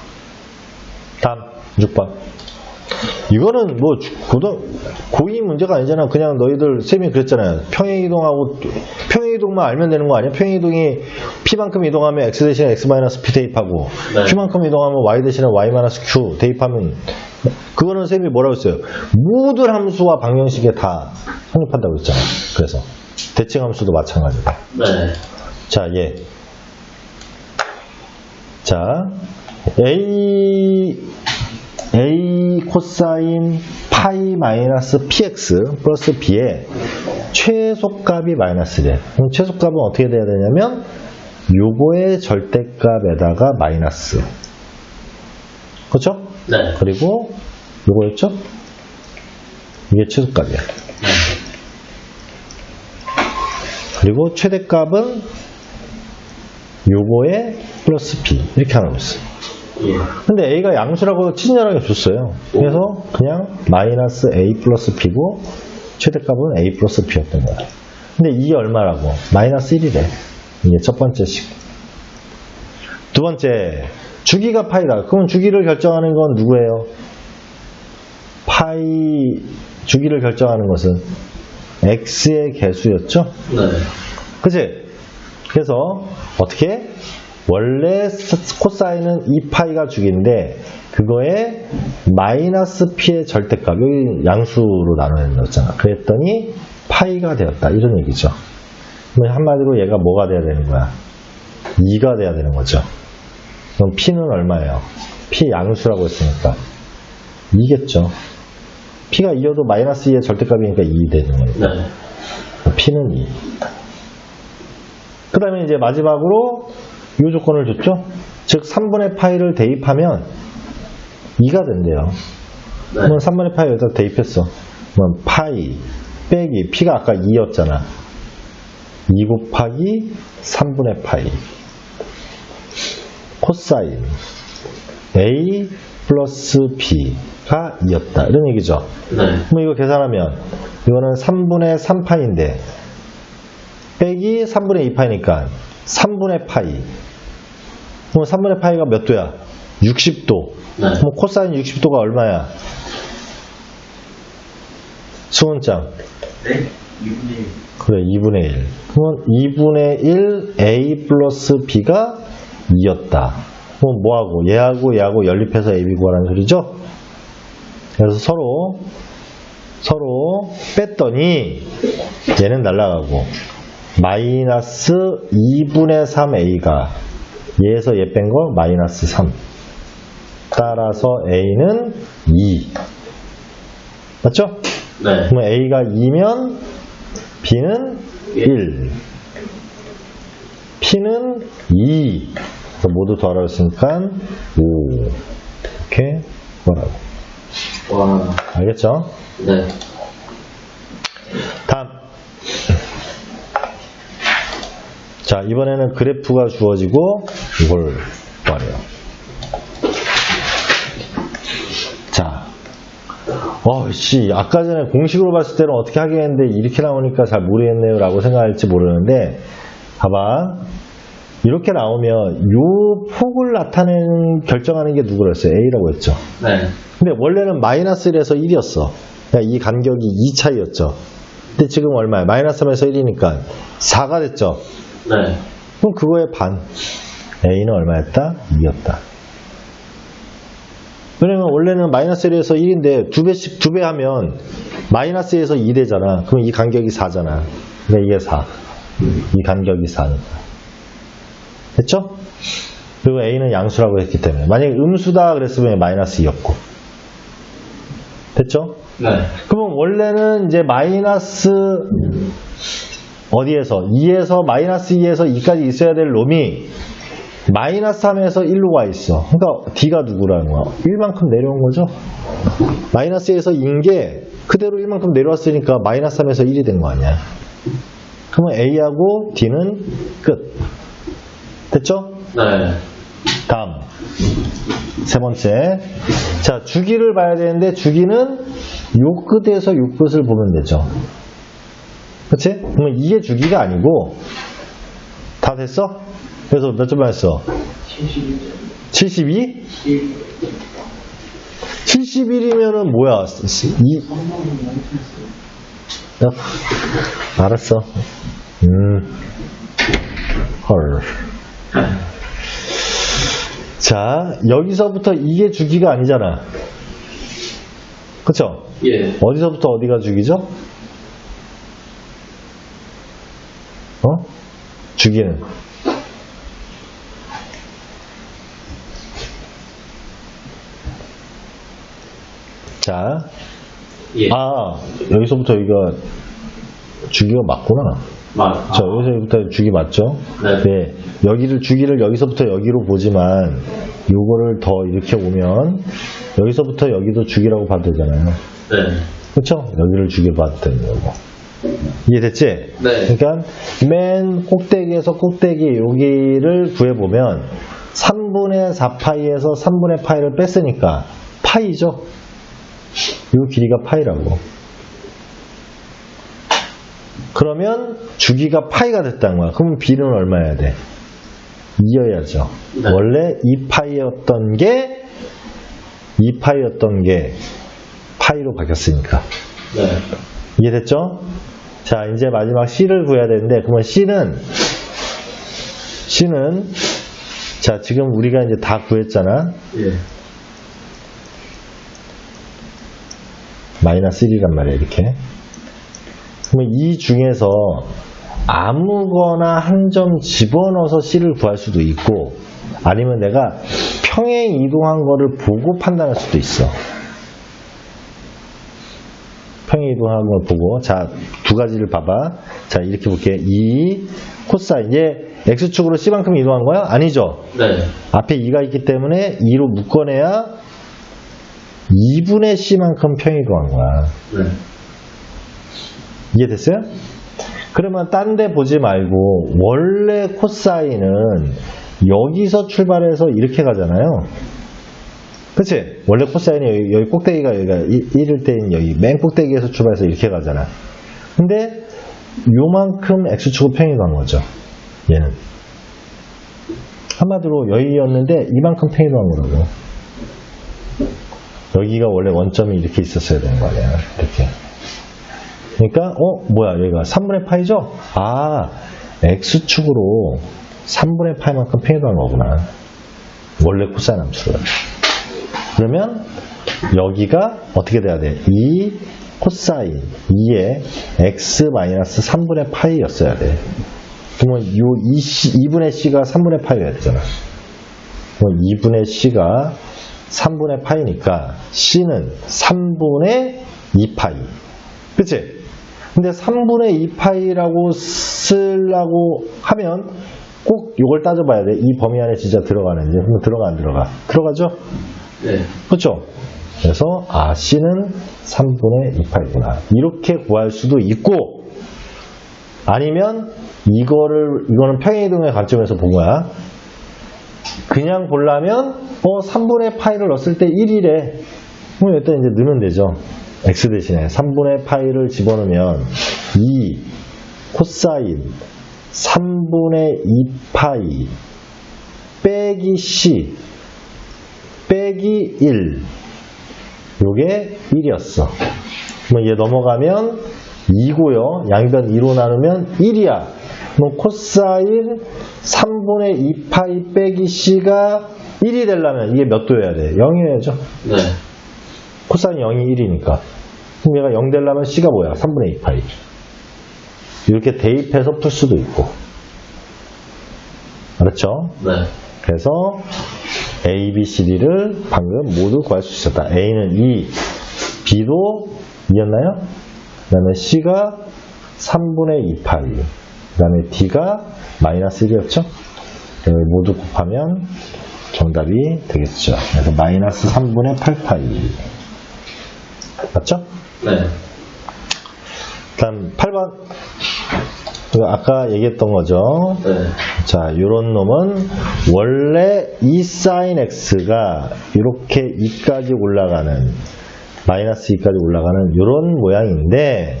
다음 6번. 이거는 뭐 고2 문제가 아니잖아. 그냥 너희들 쌤이 그랬잖아요. 평행이동하고 평행이동만 알면 되는 거 아니야? 평행이동이 P만큼 이동하면 X 대신에 X-P 대입하고 네. Q만큼 이동하면 Y 대신에 Y-Q 대입하면 그거는 쌤이 뭐라고 했어요? 모든 함수와 방정식에 다 성립한다고 했잖아. 그래서 대칭 함수도 마찬가지고. 네. 자, 얘. 자, A 코사인 파이 마이너스 px 플러스 b의 최소값이 마이너스래. 그럼 최소값은 어떻게 돼야 되냐면 요거의 절대값에다가 마이너스. 그렇죠? 네. 그리고 요거였죠? 이게 최소값이야. 네. 그리고 최대값은 요거에 플러스 b 이렇게 하는 거였어. 예. 근데 A가 양수라고 친절하게 줬어요. 그래서 그냥 마이너스 A 플러스 B고 최대값은 A 플러스 B였던 거야. 근데 이게 얼마라고? 마이너스 1이래. 이게 첫 번째 식. 두 번째 주기가 파이다. 그럼 주기를 결정하는 건 누구예요? 파이 주기를 결정하는 것은 x의 개수였죠? 네. 그치? 그래서 어떻게? 원래 코사인은 2파이가 주기인데 그거에 마이너스 p의 절대값, 여기 양수로 나눠냈잖아. 그랬더니 파이가 되었다. 이런 얘기죠. 그럼 한마디로 얘가 뭐가 돼야 되는 거야? 2가 돼야 되는 거죠. 그럼 p는 얼마예요? p 양수라고 했으니까 2겠죠. p가 2여도 마이너스 2의 절대값이니까 2 되는 거니까. 네. p는 2. 그 다음에 이제 마지막으로 이 조건을 줬죠? 즉 3분의 파이를 대입하면 2가 된대요. 네. 그러면 3분의 파이 여기다 대입했어. 그럼 파이 빼기 p가 아까 2였잖아. 2 곱하기 3분의 파이 코사인 a 플러스 b가 2였다. 이런 얘기죠. 네. 그럼 이거 계산하면 이거는 3분의 3파이인데 빼기 3분의 2파이니까 3분의 파이. 그럼 3분의 파이가 몇 도야? 60도. 네. 그럼 코사인 60도가 얼마야? 수은장. 네? 2분의 1. 그래, 2분의 1. 그러면 2분의 1 a 플러스 b가 2였다. 그럼 뭐하고? 얘하고 연립해서 ab 구하라는 소리죠? 그래서 서로 뺐더니 얘는 날라가고 마이너스 2분의 3a가 얘에서 얘 뺀 거 마이너스 3. 따라서 a는 2. 맞죠? 네. 그러면 a가 2면 b는 1. p는 2. 그래서 모두 더하라고 했으니까 5. 이렇게 구하라고. 와. 알겠죠? 네. 다음. 자, 이번에는 그래프가 주어지고 이걸 구하래요. 자, 아까 전에 공식으로 봤을 때는 어떻게 하겠는데 이렇게 나오니까 잘 모르겠네요 라고 생각할지 모르는데 봐봐. 이렇게 나오면 요 폭을 나타내는 결정하는 게 누구랬어요? A라고 했죠. 네. 근데 원래는 마이너스 1에서 1이었어. 그러니까 이 간격이 2 차이였죠. 근데 지금 얼마야? 마이너스 3에서 1이니까 4가 됐죠. 네. 그럼 그거의 반. A는 얼마였다? 2였다. 왜냐면 원래는 마이너스 1에서 1인데 두 배 하면 마이너스 2에서 2 되잖아. 그럼 이 간격이 4잖아. 그러니까 이게 4. 이 간격이 4니까. 됐죠? 그리고 A는 양수라고 했기 때문에. 만약에 음수다 그랬으면 마이너스 2였고. 됐죠? 네. 그러면 원래는 이제 마이너스 어디에서? 2에서 마이너스 2에서 2까지 있어야 될 놈이 마이너스 3에서 1로 와 있어. 그러니까 D가 누구라는 거야? 1만큼 내려온 거죠? 마이너스에서 2인 게 그대로 1만큼 내려왔으니까 마이너스 3에서 1이 된 거 아니야? 그러면 A하고 D는 끝. 됐죠? 네. 다음. 세 번째. 자, 주기를 봐야 되는데 주기는 요 끝에서 요 끝을 보면 되죠. 그치? 그러면 이게 주기가 아니고 다 됐어? 그래서 몇 점 맞았어? 72? 71이면은 뭐야? 알았어. 헐. 자, 여기서부터 이게 주기가 아니잖아. 그쵸? 예. 어디서부터 어디가 주기죠? 주기는. 자, 예. 여기서부터 여기가 주기가 맞구나. 자, 여기서부터 주기 맞죠? 네. 여기를 주기를 여기서부터 여기로 보지만 요거를 더 이렇게 오면 여기서부터 여기도 주기라고 봐도 되잖아요. 네. 그렇죠? 여기를 주기로 봐도 되는 거고. 이해됐지? 네. 그러니까 맨 꼭대기에서 꼭대기 여기를 구해보면 3분의 4파이에서 3분의 파이를 뺐으니까 파이죠? 이 길이가 파이라고. 그러면 주기가 파이가 됐다는 거야. 그럼 B는 얼마여야 돼? 2여야죠. 네. 원래 2파이였던 게 파이로 바뀌었으니까. 네. 이해됐죠? 자, 이제 마지막 C를 구해야 되는데, 그러면 C는, 자, 지금 우리가 이제 다 구했잖아. 예. 마이너스 1이란 말이야, 이렇게. 그러면 이 중에서 아무거나 한 점 집어넣어서 C를 구할 수도 있고, 아니면 내가 평행 이동한 거를 보고 판단할 수도 있어. 평행 이동한 걸 보고, 자, 두 가지를 봐봐. 자, 이렇게 볼게. 2 코사인. 얘 X축으로 C만큼 이동한 거야? 아니죠? 네. 앞에 2가 있기 때문에 2로 묶어내야 2분의 C만큼 평행 이동한 거야. 네. 이해됐어요? 그러면 딴 데 보지 말고 원래 코사인은 여기서 출발해서 이렇게 가잖아요. 그치? 원래 코사인이 여기 꼭대기가 여기가 1일 때는 여기 맨 꼭대기에서 출발해서 이렇게 가잖아. 근데 요만큼 X축으로 평행 간 거죠. 얘는. 한마디로 여기였는데 이만큼 평행 간 거라고. 여기가 원래 원점이 이렇게 있었어야 되는 거 아니야. 이렇게. 그러니까 뭐야 여기가 3분의 파이죠? 아, X축으로 3분의 파이만큼 평행한 거구나. 원래 코사인 함수를. 그러면 여기가 어떻게 돼야 돼? 2 코사인 2에 X-3분의 파이였어야 돼. 그러면 요 2분의 C가 3분의 파이가 되잖아. 그럼 2분의 C가 3분의 파이니까 C는 3분의 2파이. 그치? 근데 3분의 2파이라고 쓰려고 하면 꼭 이걸 따져봐야 돼. 이 범위 안에 진짜 들어가는지. 그럼 들어가 안 들어가? 들어가죠? 네. 그렇죠? 그래서 C는 3분의 2파이구나. 이렇게 구할 수도 있고, 아니면 이거는 평행이동의 관점에서 본 거야. 그냥 보려면 3분의 파이를 넣었을 때 1이래. 그럼 일단 이제 넣으면 되죠. X 대신에 3분의 파이를 집어넣으면 2 코사인 3분의 2파이 빼기 C 빼기 1, 요게 1이었어. 그럼 얘 넘어가면 2고요. 양변 2로 나누면 1이야. 그럼 코사인 3분의 2파이 빼기 C가 1이 되려면 이게 몇 도여야 돼? 0이어야죠. 네. 코사인 0이 1이니까. 그럼 얘가 0 되려면 C가 뭐야? 3분의 2파이. 이렇게 대입해서 풀 수도 있고. 알았죠? 네. 그래서 A, B, C, D를 방금 모두 구할 수 있었다. A는 2, B도 2였나요? 그 다음에 C가 3분의 2파이, 그 다음에 D가 마이너스 1이었죠? 모두 곱하면 정답이 되겠죠. 그래서 마이너스 3분의 8파이. 맞죠? 네. 다음 8번. 이거 아까 얘기했던 거죠. 네. 자, 요런 놈은 원래 이 sin x가 이렇게 2까지 올라가는, 마이너스 2까지 올라가는 요런 모양인데,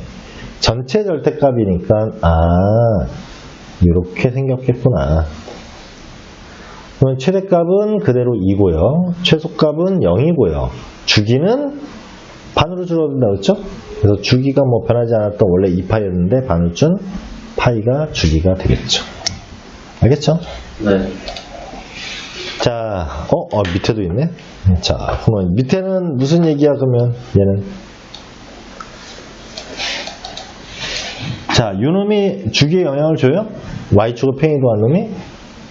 전체 절대값이니까, 이렇게 생겼겠구나. 그러면 최대값은 그대로 2고요. 최소값은 0이고요. 주기는 반으로 줄어든다 그랬죠? 그래서 주기가 뭐 변하지 않았던 원래 2파이였는데 반을 준 파이가 주기가 되겠죠. 알겠죠? 네. 자, 밑에도 있네. 자, 그러면 밑에는 무슨 얘기야, 그러면 얘는? 자, 요 놈이 주기에 영향을 줘요? Y축을 평행이동한 놈이?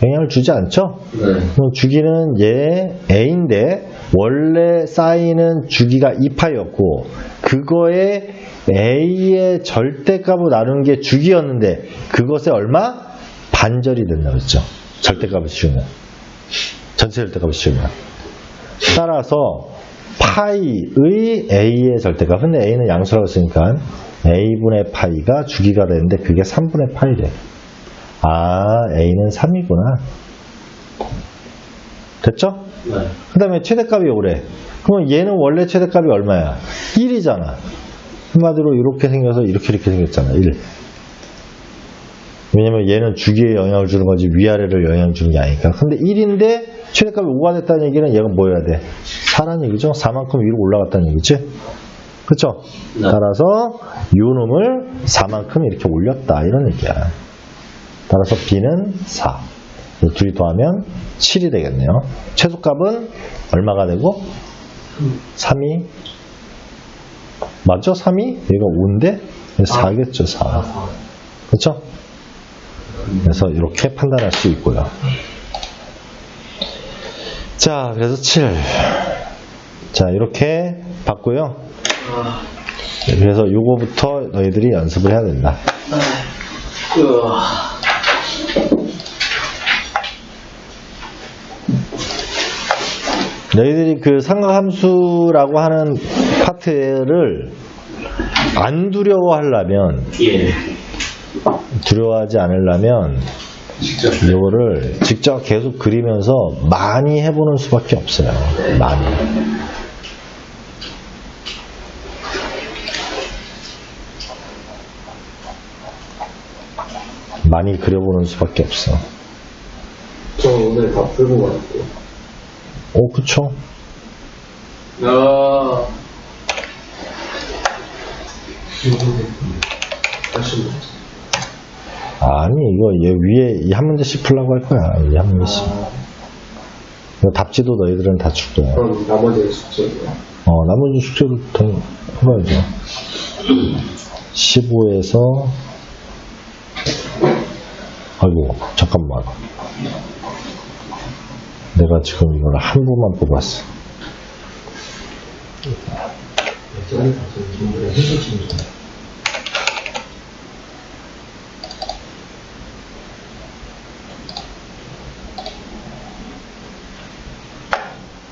영향을 주지 않죠? 네. 그럼 주기는 얘 A인데 원래 사인은 주기가 2파이였고 그거에 A의 절대값으로 나누는 게 주기였는데 그것에 얼마? 반절이 된다 그랬죠. 절대값을 씌우면. 전체 절대값을 씌우면. 따라서 파이의 A의 절대값. 근데 A는 양수라고 했으니까 A분의 파이가 주기가 되는데 그게 3분의 파이래. A는 3이구나. 됐죠? 네. 그 다음에 최대값이 오래. 그러면 얘는 원래 최대값이 얼마야? 1이잖아. 한마디로 이렇게 생겨서 이렇게 생겼잖아. 1. 왜냐면 얘는 주기에 영향을 주는 거지 위아래를 영향을 주는 게 아니니까. 근데 1인데 최대값이 5가 됐다는 얘기는 얘가 뭐 해야 돼? 4라는 얘기죠. 4만큼 위로 올라갔다는 얘기지. 그쵸? 네. 따라서 요놈을 4만큼 이렇게 올렸다 이런 얘기야. 따라서 B는 4. 둘이 더하면 7이 되겠네요. 최소값은 얼마가 되고? 3이 맞죠? 3이? 얘가 5인데 4겠죠. 4. 그렇죠? 그래서 이렇게 판단할 수 있고요. 자, 그래서 7. 자, 이렇게 봤고요. 그래서 요거부터 너희들이 연습을 해야 된다. 너희들이 그 삼각함수라고 하는 파트를 안 두려워하려면, 예. 두려워하지 않으려면 이거를 직접 계속 그리면서 많이 해보는 수밖에 없어요. 많이. 많이 그려보는 수밖에 없어. 저 오늘 다 풀고 갔어요. 오, 그쵸? 아니, 이거 얘 위에 이 한 문제씩 풀라고 할 거야. 이 한 문제씩. 이거 답지도 너희들은 다 줄 거야. 그럼 나머지 숙제요. 나머지 숙제를 더 해봐야죠. 15에서 아이고 잠깐만, 내가 지금 이걸 한 부만 뽑았어.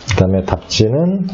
그 다음에 답지는